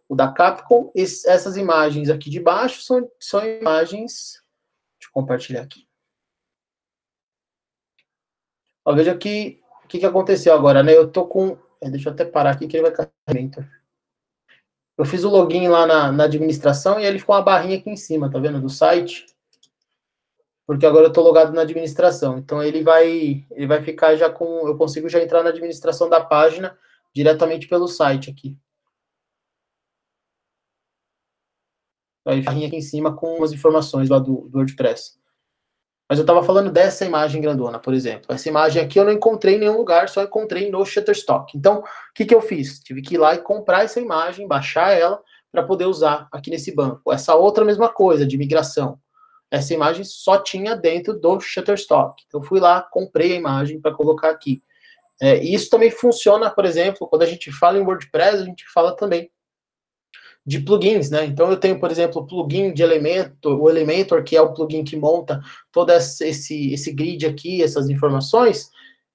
o da Capcom, essas imagens aqui de baixo são imagens. Deixa eu compartilhar aqui. Ó, veja aqui o que aconteceu agora, né? Eu tô com. Deixa eu até parar aqui que ele vai carregar. Eu fiz o login lá na administração e ele ficou uma barrinha aqui em cima, tá vendo? Do site. Porque agora eu tô logado na administração. Então ele vai ficar já com. Eu consigo já entrar na administração da página diretamente pelo site aqui. Aí barrinha aqui em cima com as informações lá do WordPress. Mas eu estava falando dessa imagem grandona, por exemplo. Essa imagem aqui eu não encontrei em nenhum lugar, só encontrei no Shutterstock. Então, o que eu fiz? Tive que ir lá e comprar essa imagem, baixar ela, para poder usar aqui nesse banco. Essa outra mesma coisa, de migração. Essa imagem só tinha dentro do Shutterstock. Então, eu fui lá, comprei a imagem para colocar aqui. E isso também funciona, por exemplo, quando a gente fala em WordPress, a gente fala também de plugins, né? Então eu tenho, por exemplo, o plugin de Elementor, o Elementor, que é o plugin que monta todo esse grid aqui, essas informações,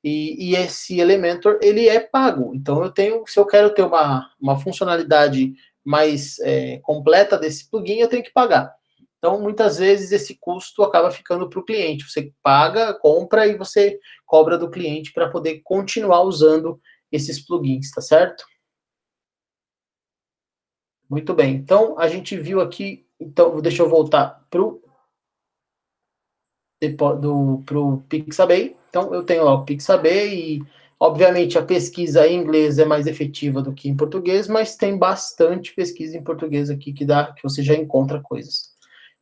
e esse Elementor, ele é pago. Então eu tenho, se eu quero ter uma funcionalidade mais completa desse plugin, eu tenho que pagar. Então, muitas vezes, esse custo acaba ficando para o cliente. Você paga, compra e você cobra do cliente para poder continuar usando esses plugins, tá certo? Muito bem. Então, a gente viu aqui. Então, deixa eu voltar para o Pixabay. Então, eu tenho lá o Pixabay e, obviamente, a pesquisa em inglês é mais efetiva do que em português, mas tem bastante pesquisa em português aqui que você já encontra coisas.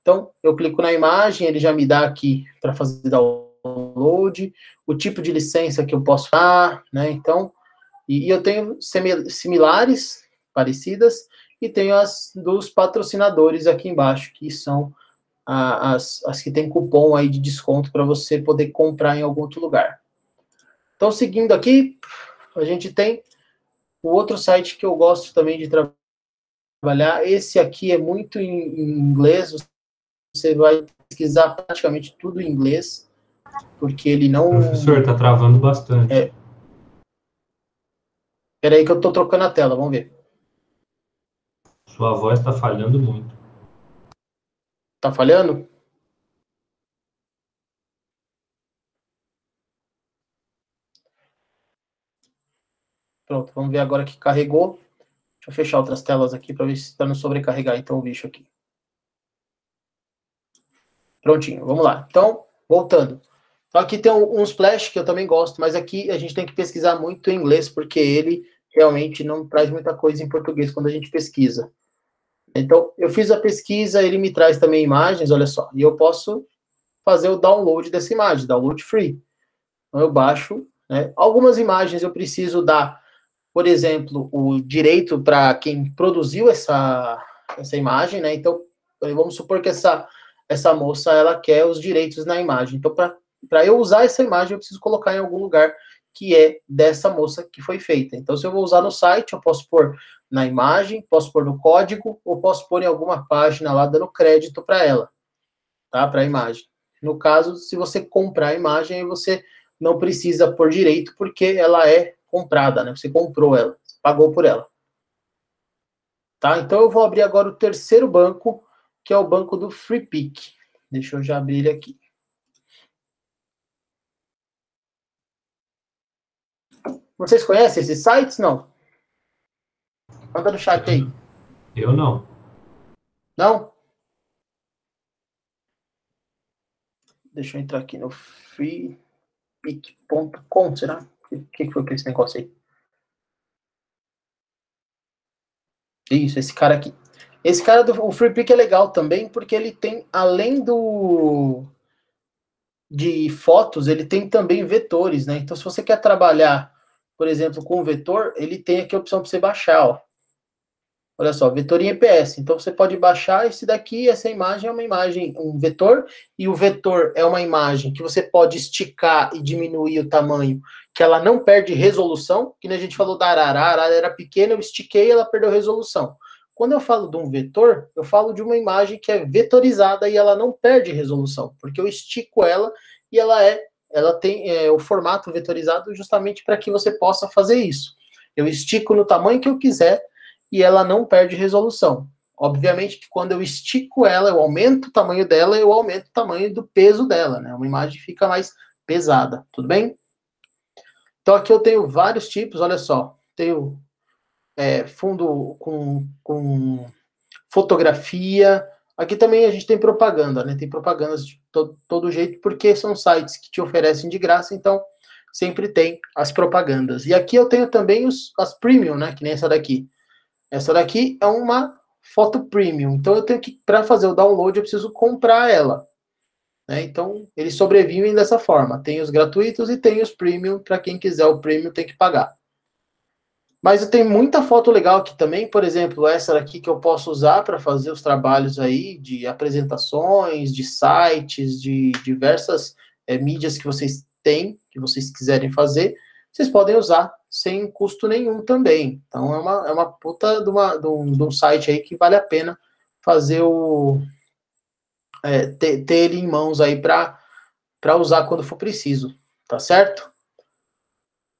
Então, eu clico na imagem, ele já me dá aqui para fazer download, o tipo de licença que eu posso dar, né? Então, e eu tenho similares, parecidas, e tenho as dos patrocinadores aqui embaixo, que são as que tem cupom aí de desconto para você poder comprar em algum outro lugar. Então, seguindo aqui, a gente tem o outro site que eu gosto também de trabalhar. Esse aqui é muito em inglês, você vai pesquisar praticamente tudo em inglês, porque ele não... Professor, tá travando bastante. Peraí que eu tô trocando a tela, vamos ver. Sua voz tá falhando muito. Tá falhando? Pronto, vamos ver agora que carregou. Deixa eu fechar outras telas aqui para ver se está não sobrecarregar então o bicho aqui. Prontinho, vamos lá. Então, voltando. Então, aqui tem um splash que eu também gosto, mas aqui a gente tem que pesquisar muito em inglês, porque ele realmente não traz muita coisa em português quando a gente pesquisa. Então, eu fiz a pesquisa, ele me traz também imagens, olha só, e eu posso fazer o download dessa imagem, download free. Então, eu baixo, né? Algumas imagens eu preciso dar, por exemplo, o direito para quem produziu essa imagem, né? Então, vamos supor que essa moça, ela quer os direitos na imagem. Então, para eu usar essa imagem, eu preciso colocar em algum lugar que é dessa moça que foi feita. Então, se eu vou usar no site, eu posso pôr na imagem, posso pôr no código, ou posso pôr em alguma página lá dando crédito para ela, tá? Para a imagem. No caso, se você comprar a imagem, aí você não precisa pôr direito, porque ela é comprada, né? Você comprou ela, você pagou por ela. Tá? Então, eu vou abrir agora o terceiro banco, que é o banco do FreePic. Deixa eu já abrir ele aqui. Vocês conhecem esses sites? Não? Manda no chat aí. Eu não. Não? Deixa eu entrar aqui no freepic.com, será? O que foi esse negócio aí? Isso, esse cara aqui. Esse cara do FreePic é legal também, porque ele tem, além de fotos, ele tem também vetores, né? Então, se você quer trabalhar, por exemplo, com vetor, ele tem aqui a opção para você baixar, ó. Olha só, vetor em EPS. Então, você pode baixar esse daqui, essa imagem é uma imagem, um vetor, e o vetor é uma imagem que você pode esticar e diminuir o tamanho, que ela não perde resolução, que nem a gente falou da arara. A arara era pequena, eu estiquei e ela perdeu resolução. Quando eu falo de um vetor, eu falo de uma imagem que é vetorizada e ela não perde resolução, porque eu estico ela e ela tem o formato vetorizado justamente para que você possa fazer isso. Eu estico no tamanho que eu quiser e ela não perde resolução. Obviamente que quando eu estico ela, eu aumento o tamanho dela, eu aumento o tamanho do peso dela, né? Uma imagem fica mais pesada, tudo bem? Então aqui eu tenho vários tipos, olha só. Tenho fundo com fotografia. Aqui também a gente tem propaganda, né? Tem propagandas de todo jeito, porque são sites que te oferecem de graça, então sempre tem as propagandas. E aqui eu tenho também as premium, né? Que nem essa daqui. Essa daqui é uma foto premium. Então eu tenho que, para fazer o download, eu preciso comprar ela. né? Então, eles sobrevivem dessa forma. Tem os gratuitos e tem os premium, para quem quiser o premium tem que pagar. Mas eu tenho muita foto legal aqui também, por exemplo, essa daqui que eu posso usar para fazer os trabalhos aí de apresentações, de sites, de diversas mídias que vocês têm, que vocês quiserem fazer, vocês podem usar sem custo nenhum também. Então é uma puta de um site aí que vale a pena fazer ter ele em mãos aí para usar quando for preciso, tá certo?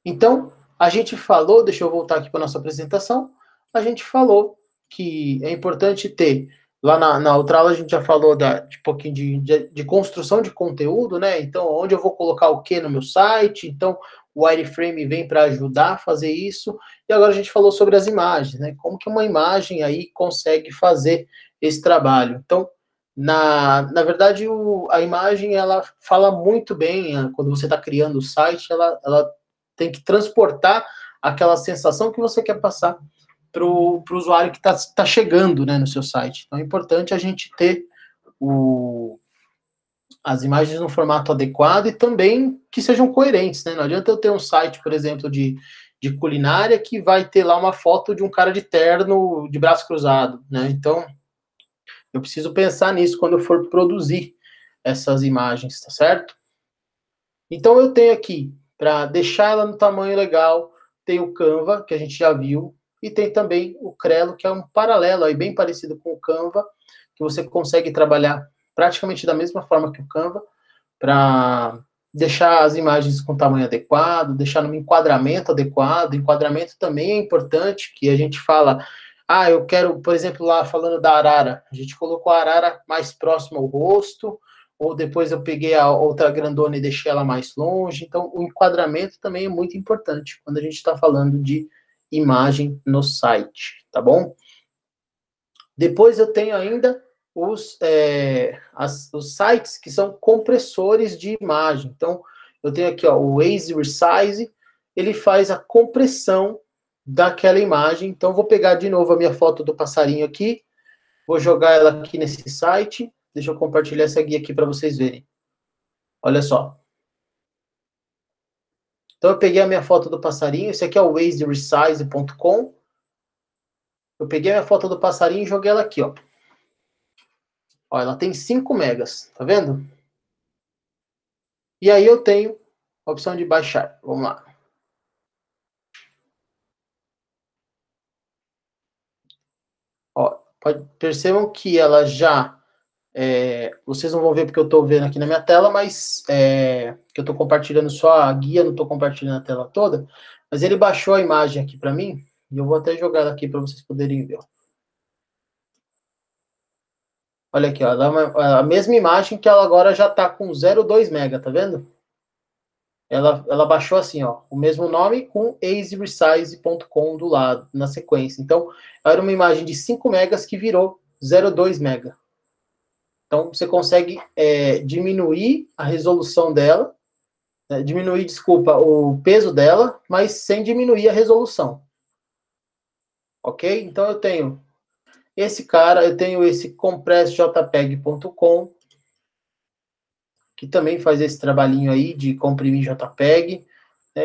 Então, a gente falou, deixa eu voltar aqui para nossa apresentação, a gente falou que é importante ter, lá na outra aula a gente já falou de um pouquinho de construção de conteúdo, né? Então, onde eu vou colocar o que no meu site, então o wireframe vem para ajudar a fazer isso, e agora a gente falou sobre as imagens, né? Como que uma imagem aí consegue fazer esse trabalho. Então, na verdade, a imagem, ela fala muito bem, quando você está criando o site, ela tem que transportar aquela sensação que você quer passar para o usuário que está chegando, né, no seu site. Então é importante a gente ter as imagens no formato adequado e também que sejam coerentes, né? Não adianta eu ter um site, por exemplo, de culinária que vai ter lá uma foto de um cara de terno de braço cruzado, né? Então eu preciso pensar nisso quando eu for produzir essas imagens, tá certo? Então eu tenho aqui, para deixar ela no tamanho legal, tem o Canva, que a gente já viu, e tem também o Crelo, que é um paralelo aí, bem parecido com o Canva, que você consegue trabalhar praticamente da mesma forma que o Canva, para deixar as imagens com tamanho adequado, deixar no enquadramento adequado. Enquadramento também é importante, que a gente fala, eu quero, por exemplo, lá falando da arara, a gente colocou a arara mais próximo ao rosto, ou depois eu peguei a outra grandona e deixei ela mais longe. Então, o enquadramento também é muito importante quando a gente está falando de imagem no site, tá bom? Depois eu tenho ainda os sites que são compressores de imagem. Então, eu tenho aqui o Waze Resize, ele faz a compressão daquela imagem. Então, vou pegar de novo a minha foto do passarinho aqui, vou jogar ela aqui nesse site. Deixa eu compartilhar essa guia aqui para vocês verem. Olha só. Então, eu peguei a minha foto do passarinho. Esse aqui é o waze-resize.com. Eu peguei a minha foto do passarinho e joguei ela aqui, ó. Ó, ela tem 5 megas, tá vendo? E aí eu tenho a opção de baixar. Vamos lá. Ó, percebam que ela já... vocês não vão ver porque eu estou vendo aqui na minha tela, mas que eu estou compartilhando só a guia, não estou compartilhando a tela toda. Mas ele baixou a imagem aqui para mim, e eu vou até jogar ela aqui para vocês poderem ver. Ó. Olha aqui, ó, a mesma imagem que ela agora já está com 0,2 mega, tá vendo? Ela baixou assim, ó, o mesmo nome com easyresize.com do lado, na sequência. Então, era uma imagem de 5 megas que virou 0,2 mega. Então, você consegue diminuir a resolução dela, diminuir, desculpa, o peso dela, mas sem diminuir a resolução. Ok? Então, eu tenho esse cara, eu tenho esse compressjpeg.com, que também faz esse trabalhinho aí de comprimir JPEG.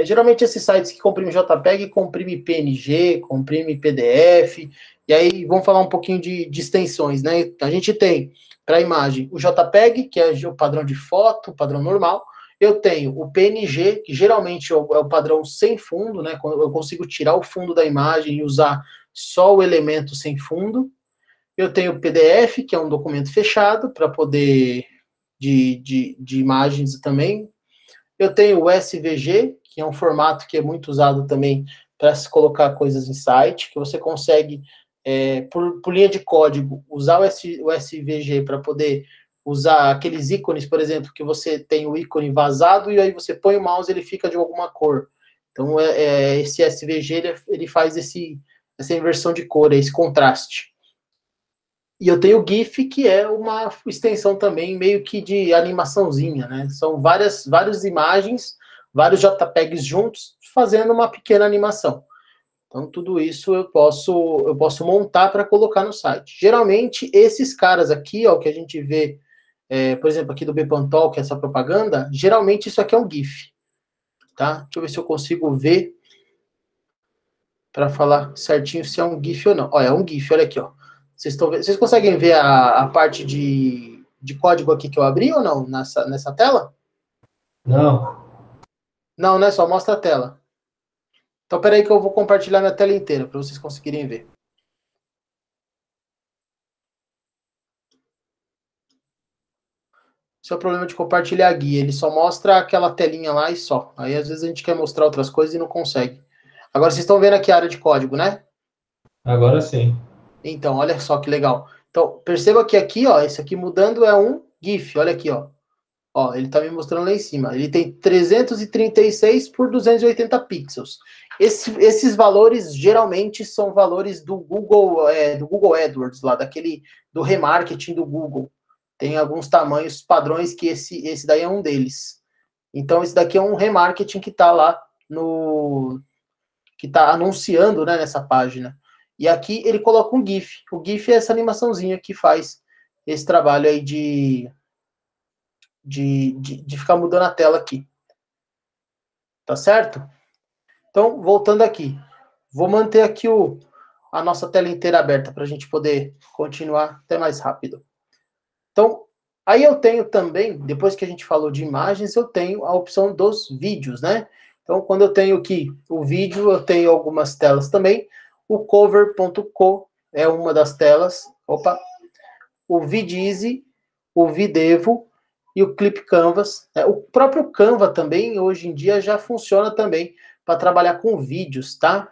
Geralmente esses sites que comprimem JPEG, comprimem PNG, comprimem PDF, e aí vamos falar um pouquinho de extensões, né? A gente tem para a imagem o JPEG, que é o padrão de foto, o padrão normal. Eu tenho o PNG, que geralmente é o padrão sem fundo, né? Eu consigo tirar o fundo da imagem e usar só o elemento sem fundo. Eu tenho o PDF, que é um documento fechado, para poder de imagens também. Eu tenho o SVG, que é um formato que é muito usado também para se colocar coisas em site, que você consegue, por linha de código, usar o SVG para poder usar aqueles ícones, por exemplo, que você tem o ícone vazado e aí você põe o mouse e ele fica de alguma cor. Então, esse SVG, ele faz essa inversão de cor, esse contraste. E eu tenho o GIF, que é uma extensão também, meio que de animaçãozinha, né? São várias imagens, vários JPEGs juntos, fazendo uma pequena animação. Então, tudo isso eu posso montar para colocar no site. Geralmente, esses caras aqui, ó, que a gente vê por exemplo, aqui do Bepantol, que é essa propaganda, geralmente isso aqui é um GIF, tá? Deixa eu ver se eu consigo ver para falar certinho se é um GIF ou não. Olha, é um GIF, olha aqui, ó. Vocês conseguem ver a parte de código aqui que eu abri ou não, nessa tela? Não. Não, né? Só mostra a tela. Então, peraí que eu vou compartilhar minha tela inteira para vocês conseguirem ver. Esse é o problema de compartilhar a guia. Ele só mostra aquela telinha lá e só. Aí, às vezes, a gente quer mostrar outras coisas e não consegue. Agora, vocês estão vendo aqui a área de código, né? Agora sim. Então, olha só que legal. Então, perceba que aqui, ó, esse aqui mudando é um GIF. Olha aqui, ó. Ó, ele tá me mostrando lá em cima. Ele tem 336 por 280 pixels. Esses valores geralmente são valores do Google AdWords, lá, do remarketing do Google. Tem alguns tamanhos padrões que esse daí é um deles. Então, esse daqui é um remarketing que tá lá que tá anunciando, né, nessa página. E aqui ele coloca um GIF. O GIF é essa animaçãozinha que faz esse trabalho aí de ficar mudando a tela aqui. Tá certo? Então, voltando aqui. Vou manter aqui a nossa tela inteira aberta para a gente poder continuar até mais rápido. Então, aí eu tenho também, depois que a gente falou de imagens, eu tenho a opção dos vídeos, né? Então, quando eu tenho aqui o vídeo, eu tenho algumas telas também. O cover.co é uma das telas. Opa! O Vidize, o Videvo e o Clip Canvas. O próprio Canva também, hoje em dia, já funciona também para trabalhar com vídeos, tá?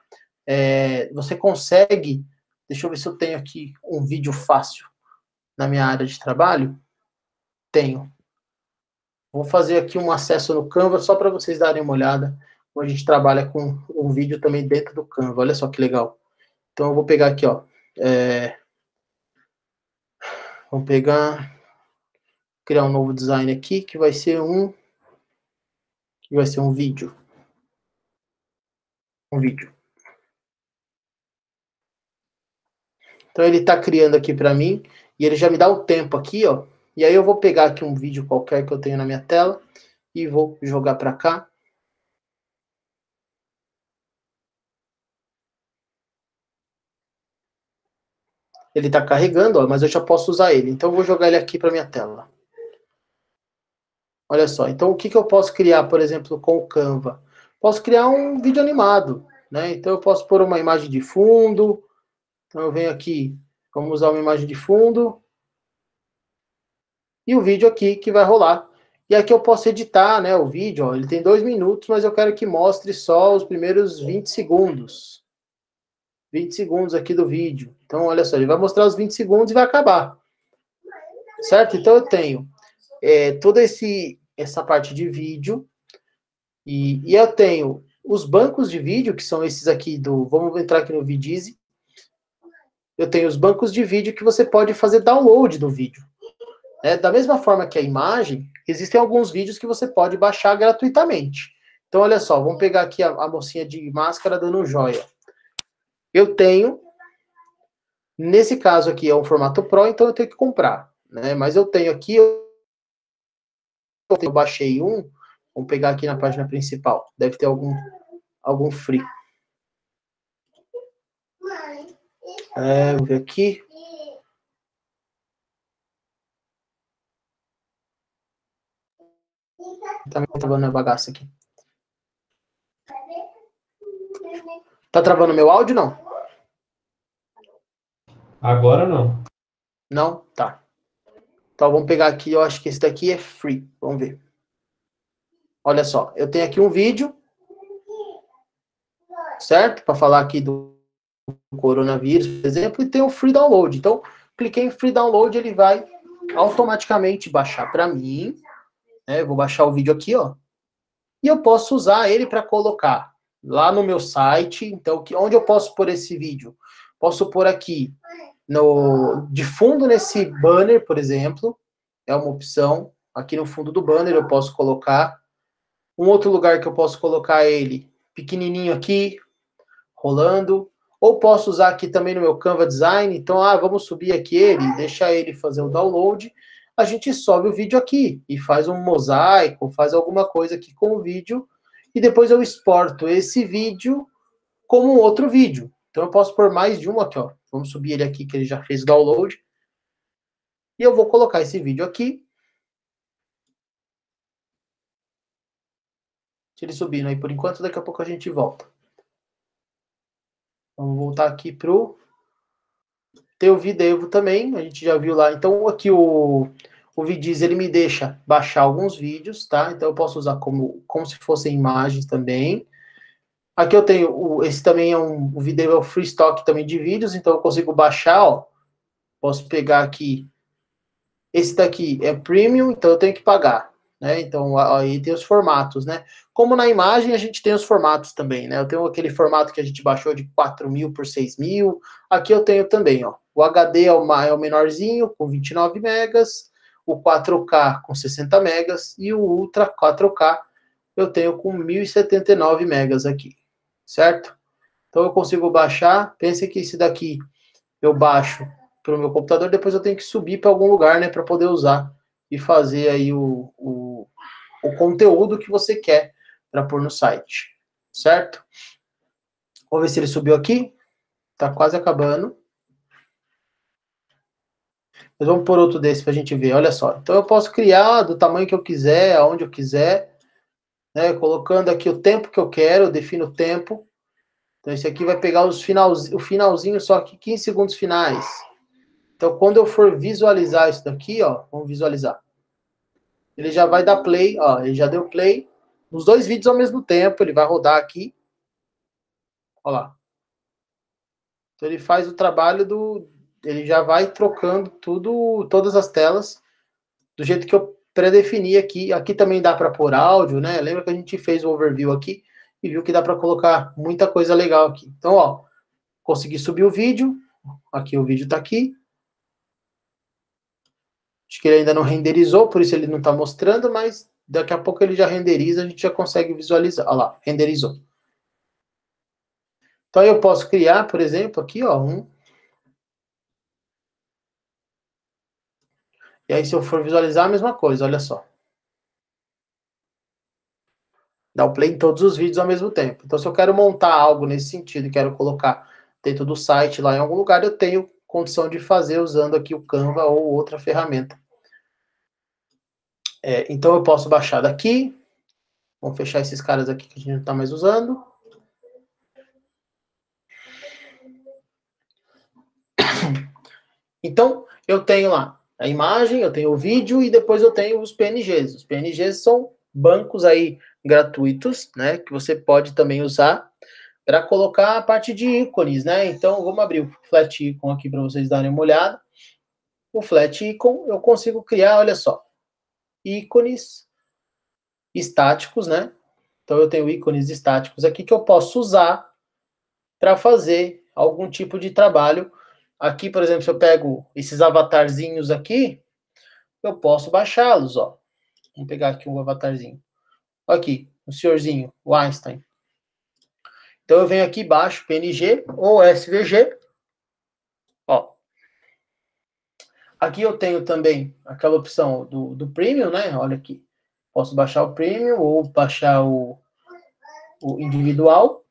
Você consegue... Deixa eu ver se eu tenho aqui um vídeo fácil na minha área de trabalho. Tenho. Vou fazer aqui um acesso no Canva só para vocês darem uma olhada. A gente trabalha com um vídeo também dentro do Canva. Olha só que legal. Então eu vou pegar aqui, ó. Vamos criar um novo design aqui que vai ser um vídeo. Um vídeo. Então ele está criando aqui para mim e ele já me dá o tempo aqui, ó. E aí eu vou pegar aqui um vídeo qualquer que eu tenho na minha tela e vou jogar para cá. Ele está carregando, ó, mas eu já posso usar ele. Então eu vou jogar ele aqui para minha tela. Olha só. Então o que eu posso criar, por exemplo, com o Canva? Posso criar um vídeo animado, né? Então eu posso pôr uma imagem de fundo. Então eu venho aqui, vamos usar uma imagem de fundo. E o vídeo aqui que vai rolar. E aqui eu posso editar, né, o vídeo, ó, ele tem 2 minutos, mas eu quero que mostre só os primeiros 20 segundos. 20 segundos aqui do vídeo. Então, olha só, ele vai mostrar os 20 segundos e vai acabar. Certo? Então, eu tenho toda essa parte de vídeo e eu tenho os bancos de vídeo, que são esses aqui vamos entrar aqui no Vidize. Eu tenho os bancos de vídeo que você pode fazer download do vídeo. Da mesma forma que a imagem, existem alguns vídeos que você pode baixar gratuitamente. Então, olha só, vamos pegar aqui a mocinha de máscara dando um joia. Eu tenho, nesse caso aqui é um formato Pro, então eu tenho que comprar, né? Mas eu tenho aqui, eu baixei um, vamos pegar aqui na página principal, deve ter algum free. Vou ver aqui. Tá me travando a bagaça aqui. Tá travando meu áudio, não? Agora não. Não? Tá. Então vamos pegar aqui, eu acho que esse daqui é free. Vamos ver. Olha só, eu tenho aqui um vídeo, certo? Para falar aqui do coronavírus, por exemplo, e tem o free download. Então, cliquei em free download, ele vai automaticamente baixar para mim. Eu vou baixar o vídeo aqui, ó. E eu posso usar ele para colocar lá no meu site. Então, onde eu posso pôr esse vídeo? Posso pôr aqui de fundo nesse banner, por exemplo. É uma opção. Aqui no fundo do banner eu posso colocar. Um outro lugar que eu posso colocar ele pequenininho aqui, rolando. Ou posso usar aqui também no meu Canva Design. Então, vamos subir aqui ele, deixar ele fazer o download. a gente sobe o vídeo aqui e faz um mosaico, faz alguma coisa aqui com o vídeo, e depois eu exporto esse vídeo como um outro vídeo. Então eu posso pôr mais de um aqui, ó. Vamos subir ele aqui, que ele já fez o download. E eu vou colocar esse vídeo aqui. Deixa ele subindo aí por enquanto, daqui a pouco a gente volta. Vamos voltar aqui pro teu vídeo também, a gente já viu lá. Então aqui o Vidiz, ele me deixa baixar alguns vídeos, tá? Então eu posso usar como se fossem imagens também. Aqui eu tenho, esse também é o vídeo, é o free stock também de vídeos, então eu consigo baixar, ó. Posso pegar aqui, esse daqui é premium, então eu tenho que pagar, né? Então aí tem os formatos, né? Como na imagem a gente tem os formatos também, né? Eu tenho aquele formato que a gente baixou de 4.000 por 6.000. Aqui eu tenho também, ó. O HD é o menorzinho, com 29 megas, o 4K com 60 megas e o Ultra 4K eu tenho com 1.079 megas aqui, certo? Então eu consigo baixar, pense que esse daqui eu baixo para o meu computador, depois eu tenho que subir para algum lugar, né, para poder usar e fazer aí o conteúdo que você quer para pôr no site, certo? Vamos ver se ele subiu aqui. Tá quase acabando. Mas vamos por outro desse para a gente ver, olha só. Então eu posso criar do tamanho que eu quiser, aonde eu quiser, né, colocando aqui o tempo que eu quero, eu defino o tempo. Então esse aqui vai pegar o finalzinho, só que 15 segundos finais. Então, quando eu for visualizar isso daqui, ó, vamos visualizar. Ele já vai dar play, ó, ele já deu play nos dois vídeos ao mesmo tempo, ele vai rodar aqui. Ó lá. Então, ele faz o trabalho ele já vai trocando todas as telas, do jeito que eu predefini aqui. Aqui também dá para pôr áudio, né? Lembra que a gente fez o overview aqui e viu que dá para colocar muita coisa legal aqui. Então, ó, consegui subir o vídeo. Aqui o vídeo tá aqui. Acho que ele ainda não renderizou, por isso ele não está mostrando, mas daqui a pouco ele já renderiza, a gente já consegue visualizar. Olha lá, renderizou. Então eu posso criar, por exemplo, aqui, ó, E aí se eu for visualizar, a mesma coisa, olha só. Dá o play em todos os vídeos ao mesmo tempo. Então se eu quero montar algo nesse sentido, quero colocar dentro do site lá em algum lugar, eu tenho condição de fazer usando aqui o Canva ou outra ferramenta. Então eu posso baixar daqui. Vamos fechar esses caras aqui que a gente não está mais usando. Então, eu tenho lá a imagem, eu tenho o vídeo e depois eu tenho os PNGs. Os PNGs são bancos aí gratuitos, né, que você pode também usar para colocar a parte de ícones, né? Então, vamos abrir o Flat Icon aqui para vocês darem uma olhada. O Flat Icon eu consigo criar, olha só, ícones estáticos, né? Então, eu tenho ícones estáticos aqui que eu posso usar para fazer algum tipo de trabalho. Aqui, por exemplo, se eu pego esses avatarzinhos aqui, eu posso baixá-los, ó. Vamos pegar aqui um avatarzinho. Aqui, o senhorzinho, o Einstein. Então eu venho aqui baixo PNG ou SVG. Ó. Aqui eu tenho também aquela opção do Premium, né? Olha aqui. Posso baixar o Premium ou baixar o individual.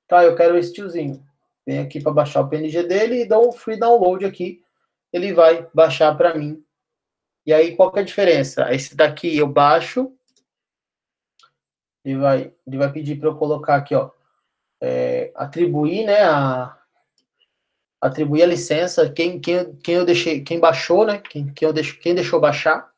Tá, eu quero esse tiozinho. Venho aqui para baixar o PNG dele e dou um free download aqui. Ele vai baixar para mim. E aí, qual que é a diferença? Esse daqui eu baixo. Ele vai pedir para eu colocar aqui, ó. Atribuir, né? Atribuir a licença. Quem eu deixei, quem baixou, né? Quem deixou baixar.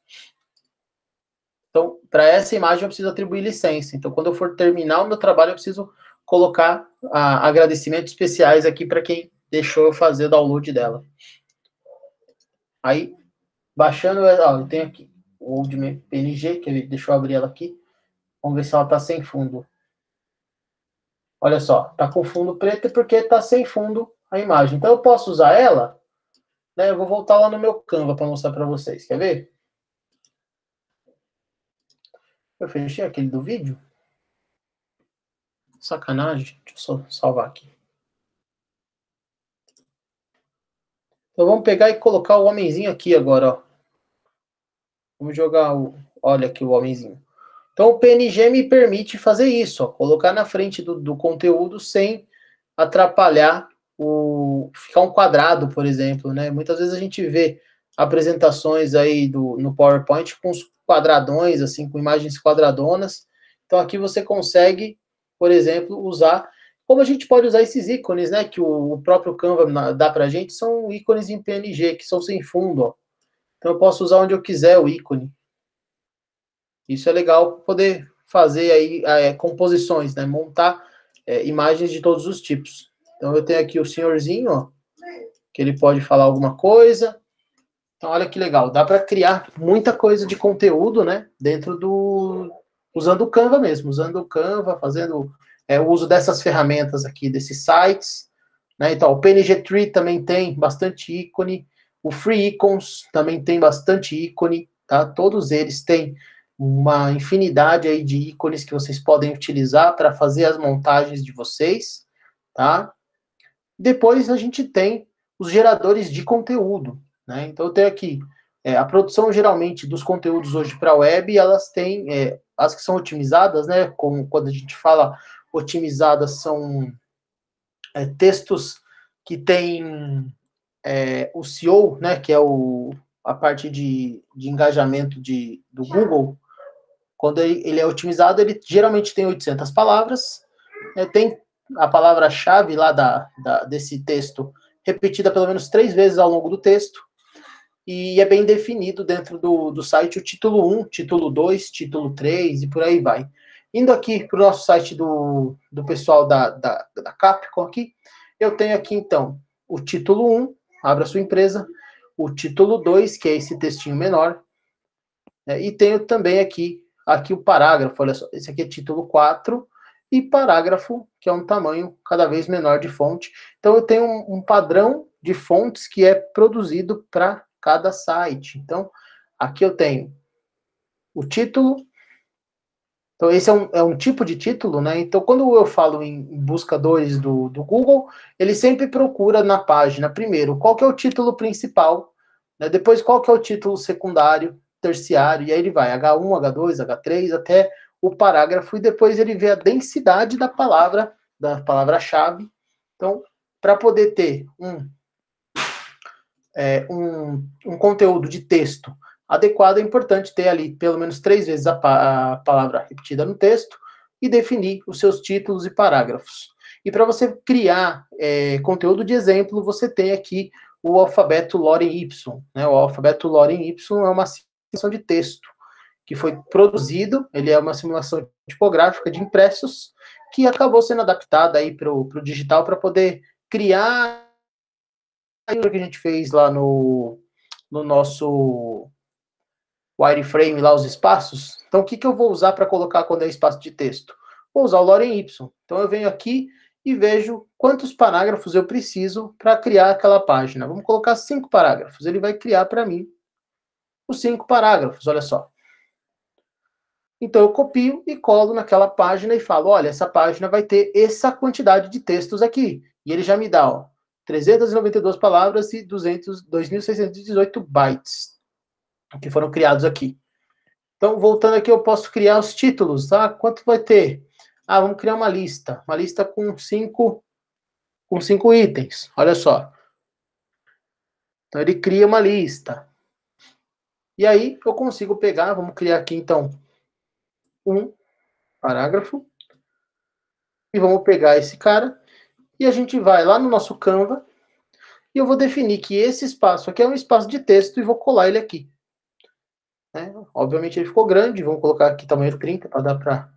Então, para essa imagem eu preciso atribuir licença. Então, quando eu for terminar o meu trabalho, eu preciso colocar agradecimentos especiais aqui para quem deixou eu fazer o download dela. Aí, baixando, ó, eu tenho aqui o old PNG, deixa eu abrir ela aqui. Vamos ver se ela está sem fundo. Olha só, está com fundo preto porque está sem fundo a imagem. Então, eu posso usar ela, né? Eu vou voltar lá no meu Canva para mostrar para vocês. Quer ver? Eu fechei aquele do vídeo. Sacanagem. Deixa eu só salvar aqui. Então vamos pegar e colocar o homenzinho aqui agora, ó. Vamos jogar olha aqui o homenzinho. Então o PNG me permite fazer isso, ó, colocar na frente do conteúdo sem atrapalhar ficar um quadrado, por exemplo, né? Muitas vezes a gente vê apresentações aí no PowerPoint com os quadradões, assim, com imagens quadradonas. Então aqui você consegue, por exemplo, usar, como a gente pode usar esses ícones, né? Que o próprio Canva dá pra gente, são ícones em PNG, que são sem fundo, ó. Então eu posso usar onde eu quiser o ícone. Isso é legal para poder fazer aí composições, né? Montar imagens de todos os tipos. Então eu tenho aqui o senhorzinho, ó, que ele pode falar alguma coisa. Então olha que legal, dá para criar muita coisa de conteúdo, né? Usando o Canva mesmo, usando o Canva, fazendo o uso dessas ferramentas aqui, desses sites, né? Então o PNG Tree também tem bastante ícone, o Free Icons também tem bastante ícone, tá? Todos eles têm uma infinidade aí de ícones que vocês podem utilizar para fazer as montagens de vocês, tá? Depois a gente tem os geradores de conteúdo, né? Então eu tenho aqui a produção geralmente dos conteúdos hoje para a web, elas têm as que são otimizadas, né? Como quando a gente fala otimizadas são textos que têm o SEO, né? Que é a parte de engajamento do Google. Quando ele é otimizado, ele geralmente tem 800 palavras, tem a palavra-chave lá desse texto repetida pelo menos 3 vezes ao longo do texto, e é bem definido dentro do site o título 1, título 2, título 3 e por aí vai. Indo aqui para o nosso site do pessoal da Capcom aqui, eu tenho aqui então o título 1, abra sua empresa, o título 2, que é esse textinho menor, e tenho também aqui o parágrafo, olha só, esse aqui é título 4, e parágrafo, que é um tamanho cada vez menor de fonte. Então eu tenho um padrão de fontes que é produzido para cada site. Então, aqui eu tenho o título. Então, esse é um tipo de título, né? Então, quando eu falo em buscadores do Google, ele sempre procura na página, primeiro, qual que é o título principal, né? Depois, qual que é o título secundário, terciário, e aí ele vai H1, H2, H3, até o parágrafo, e depois ele vê a densidade da palavra-chave. Então, para poder ter um conteúdo de texto adequado, é importante ter ali pelo menos 3 vezes a palavra repetida no texto e definir os seus títulos e parágrafos. E para você criar conteúdo de exemplo, você tem aqui o alfabeto Lorem Ipsum. Né? O alfabeto Lorem Ipsum é uma simulação de texto que foi produzido, ele é uma simulação tipográfica de impressos que acabou sendo adaptada aí para o digital para poder criar aquilo que a gente fez lá no nosso wireframe, lá os espaços. Então, o que eu vou usar para colocar quando é espaço de texto? Vou usar o Lorem Ipsum. Então, eu venho aqui e vejo quantos parágrafos eu preciso para criar aquela página. Vamos colocar 5 parágrafos. Ele vai criar para mim os 5 parágrafos, olha só. Então, eu copio e colo naquela página e falo, olha, essa página vai ter essa quantidade de textos aqui. E ele já me dá, ó, 392 palavras e 2.618 bytes que foram criados aqui. Então, voltando aqui, eu posso criar os títulos, tá? Quanto vai ter? Ah, vamos criar uma lista com 5 itens, olha só. Então, ele cria uma lista. E aí, eu consigo pegar, vamos criar aqui, então, um parágrafo. E vamos pegar esse cara, e a gente vai lá no nosso Canva, e eu vou definir que esse espaço aqui é um espaço de texto, e vou colar ele aqui. Né? Obviamente, ele ficou grande, vamos colocar aqui tamanho 30, para dar para...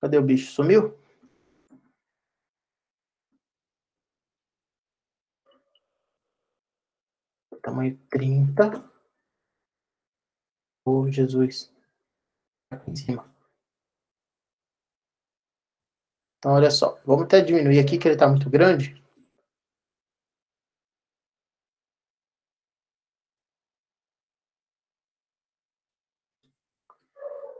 Cadê o bicho? Sumiu? Tamanho 30. Oh, Jesus. Aqui em cima. Então, olha só. Vamos até diminuir aqui, que ele está muito grande.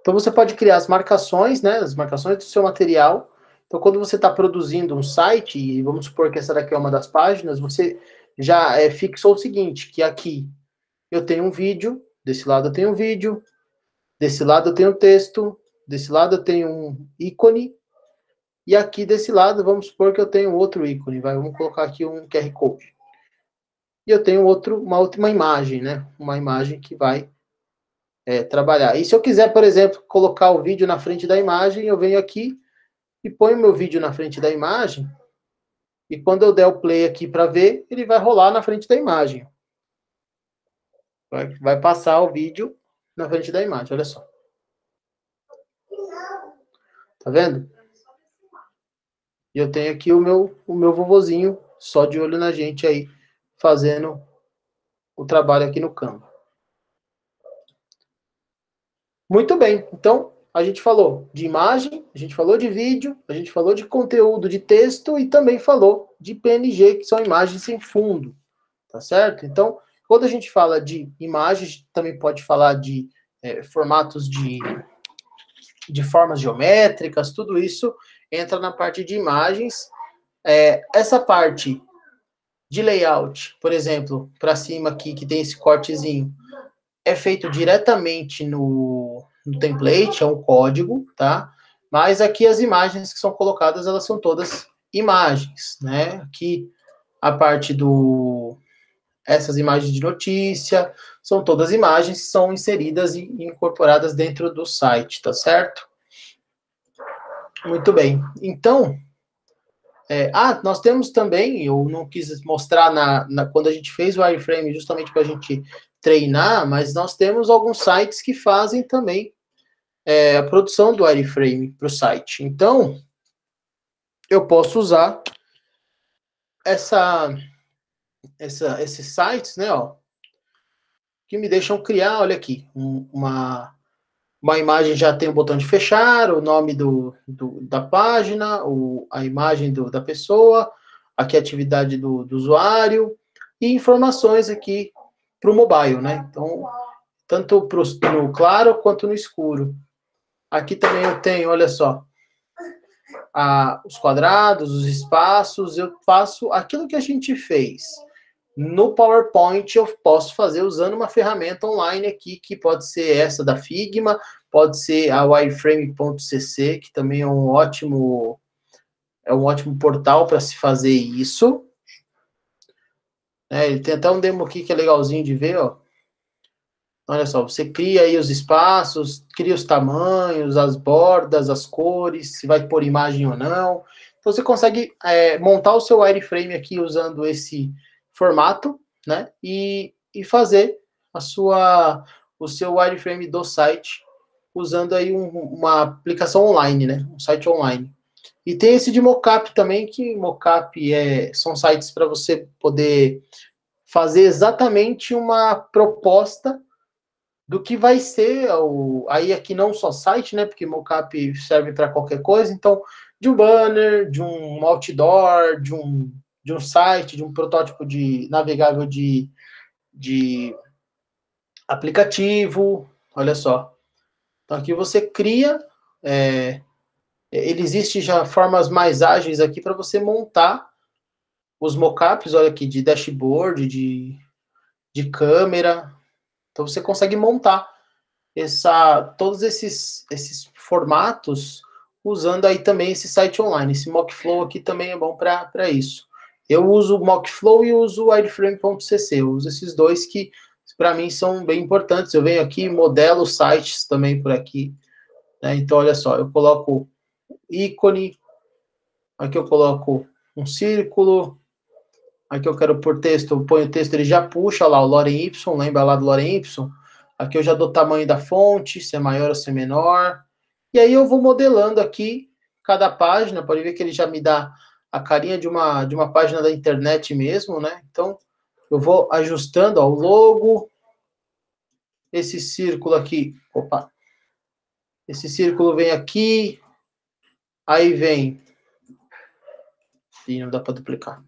Então, você pode criar as marcações, né? As marcações do seu material. Então, quando você está produzindo um site, e vamos supor que essa daqui é uma das páginas, você já fixou o seguinte, que aqui eu tenho um vídeo, desse lado eu tenho um vídeo, desse lado eu tenho um texto, desse lado eu tenho um ícone, e aqui desse lado, vamos supor que eu tenho outro ícone, vamos colocar aqui um QR Code. E eu tenho uma última imagem, né? Uma imagem que vai trabalhar. E se eu quiser, por exemplo, colocar o vídeo na frente da imagem, eu venho aqui e ponho o meu vídeo na frente da imagem, e quando eu der o play aqui para ver, ele vai rolar na frente da imagem. Vai passar o vídeo na frente da imagem, olha só. Tá vendo? E eu tenho aqui o meu vovozinho, só de olho na gente aí, fazendo o trabalho aqui no Canva. Muito bem, então a gente falou de imagem, a gente falou de vídeo, a gente falou de conteúdo de texto e também falou de PNG, que são imagens sem fundo, tá certo? Então, quando a gente fala de imagens, também pode falar de formatos de formas geométricas, tudo isso entra na parte de imagens. Essa parte de layout, por exemplo, para cima aqui, que tem esse cortezinho, é feito diretamente no template, é um código, tá? Mas aqui as imagens que são colocadas, elas são todas imagens, né? Aqui a parte essas imagens de notícia, são todas imagens que são inseridas e incorporadas dentro do site, tá certo? Muito bem. Então, nós temos também, eu não quis mostrar quando a gente fez o wireframe justamente para a gente treinar, mas nós temos alguns sites que fazem também a produção do wireframe para o site. Então, eu posso usar esses sites, né, ó, que me deixam criar, olha aqui, uma imagem já tem o botão de fechar, o nome da página, a imagem da pessoa, aqui a atividade do usuário, e informações aqui para o mobile, né? Então, tanto no claro quanto no escuro. Aqui também eu tenho, olha só, os quadrados, os espaços, eu faço aquilo que a gente fez. No PowerPoint eu posso fazer usando uma ferramenta online aqui, que pode ser essa da Figma, pode ser a wireframe.cc, que também é um ótimo portal para se fazer isso. Ele tem até um demo aqui que é legalzinho de ver, ó. Olha só, você cria aí os espaços, cria os tamanhos, as bordas, as cores, se vai pôr imagem ou não. Então você consegue montar o seu wireframe aqui usando esse formato, né? E fazer o seu wireframe do site usando aí uma aplicação online, né? Um site online. E tem esse de mockup também, que mockup são sites para você poder fazer exatamente uma proposta do que vai ser aí aqui não só site, né? Porque mockup serve para qualquer coisa. Então, de um banner, de um outdoor, de um site, de um protótipo de navegável de aplicativo. Olha só. Então, aqui você cria. Ele existe já formas mais ágeis aqui para você montar os mockups. Olha aqui, de dashboard, de câmera. Então, você consegue montar todos esses formatos usando aí também esse site online. Esse Mockflow aqui também é bom para isso. Eu uso o Mockflow e uso o wireframe.cc. Eu uso esses dois que, para mim, são bem importantes. Eu venho aqui, modelo sites também por aqui. Né? Então, olha só, eu coloco ícone, aqui eu coloco um círculo, aqui eu quero pôr texto, eu ponho o texto, ele já puxa lá o Lorem Y, lembra lá do Lorem Y? Aqui eu já dou o tamanho da fonte, se é maior ou se é menor. E aí eu vou modelando aqui cada página, pode ver que ele já me dá a carinha de uma página da internet mesmo, né? Então, eu vou ajustando, ó, o logo, esse círculo aqui, esse círculo vem aqui, aí vem, e não dá para duplicar.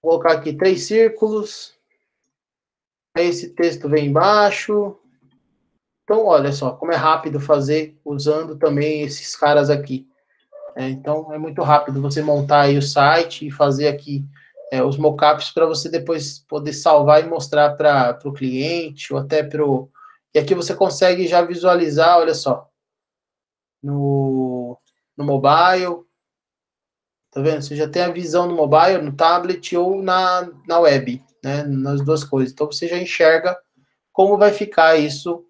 Vou colocar aqui 3 círculos, aí esse texto vem embaixo. Então, olha só, como é rápido fazer usando também esses caras aqui. Então, é muito rápido você montar aí o site e fazer aqui os mockups para você depois poder salvar e mostrar para o cliente ou até para o... E aqui você consegue já visualizar, olha só, no mobile, tá vendo? Você já tem a visão no mobile, no tablet ou na web, né? Nas duas coisas. Então, você já enxerga como vai ficar isso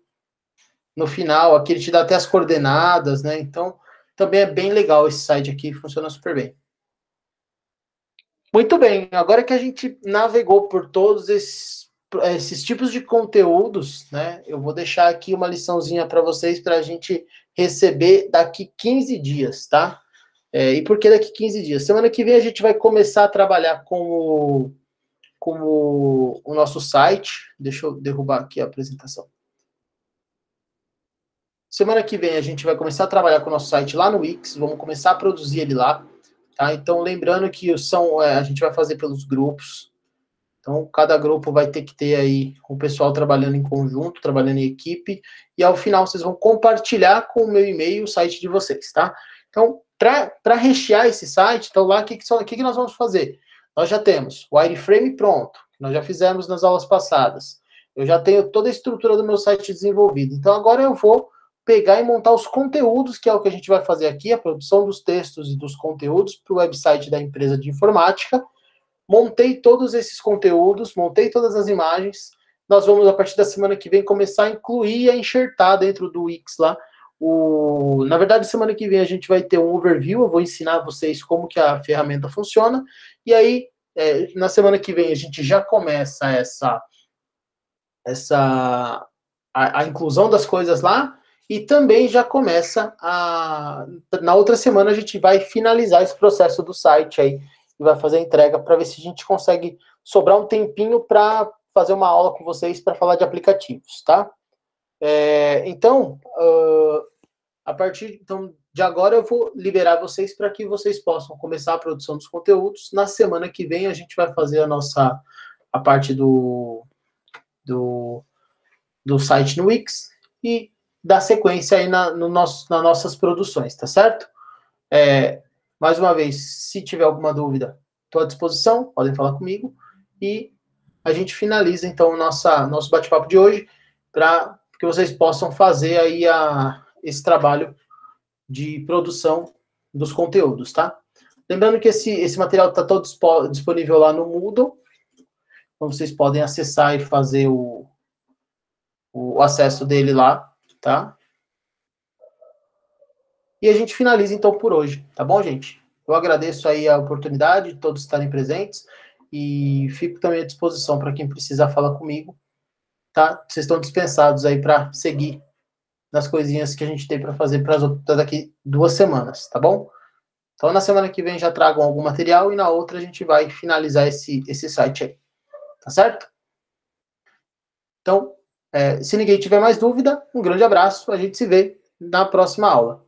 no final. Aqui ele te dá até as coordenadas, né? Então, também é bem legal esse site aqui, funciona super bem. Muito bem, agora que a gente navegou por todos esses tipos de conteúdos, né? Eu vou deixar aqui uma liçãozinha para vocês para a gente receber daqui 15 dias, tá? E por que daqui 15 dias? Semana que vem a gente vai começar a trabalhar com o nosso site. Deixa eu derrubar aqui a apresentação. Semana que vem a gente vai começar a trabalhar com o nosso site lá no Wix, vamos começar a produzir ele lá, tá? Então, lembrando que a gente vai fazer pelos grupos. Então, cada grupo vai ter que ter aí o pessoal trabalhando em conjunto, trabalhando em equipe, e ao final vocês vão compartilhar com o meu e-mail o site de vocês, tá? Então, para rechear esse site, então lá, o que nós vamos fazer? Nós já temos o wireframe pronto, que nós já fizemos nas aulas passadas. Eu já tenho toda a estrutura do meu site desenvolvida. Então, agora eu vou pegar e montar os conteúdos, que é o que a gente vai fazer aqui, a produção dos textos e dos conteúdos para o website da empresa de informática. Montei todos esses conteúdos, montei todas as imagens. Nós vamos, a partir da semana que vem, começar a incluir e a enxertar dentro do Wix lá. Na verdade, semana que vem a gente vai ter um overview, eu vou ensinar vocês como que a ferramenta funciona. E aí, na semana que vem, a gente já começa a inclusão das coisas lá. E também já começa na outra semana a gente vai finalizar esse processo do site aí e vai fazer a entrega para ver se a gente consegue sobrar um tempinho para fazer uma aula com vocês para falar de aplicativos, tá? Então, a partir de agora eu vou liberar vocês para que vocês possam começar a produção dos conteúdos. Na semana que vem a gente vai fazer a parte do site no Wix e dar sequência aí nas nossas produções, tá certo? Mais uma vez, se tiver alguma dúvida, estou à disposição, podem falar comigo, e a gente finaliza, então, o nosso bate-papo de hoje, para que vocês possam fazer aí esse trabalho de produção dos conteúdos, tá? Lembrando que esse material está todo disponível lá no Moodle, então vocês podem acessar e fazer o acesso dele lá, tá? E a gente finaliza, então, por hoje, tá bom, gente? Eu agradeço aí a oportunidade de todos estarem presentes e fico também à disposição para quem precisar falar comigo, tá? Vocês estão dispensados aí para seguir nas coisinhas que a gente tem para fazer para daqui 2 semanas, tá bom? Então, na semana que vem já tragam algum material e na outra a gente vai finalizar esse site aí, tá certo? Então, se ninguém tiver mais dúvida, um grande abraço, a gente se vê na próxima aula.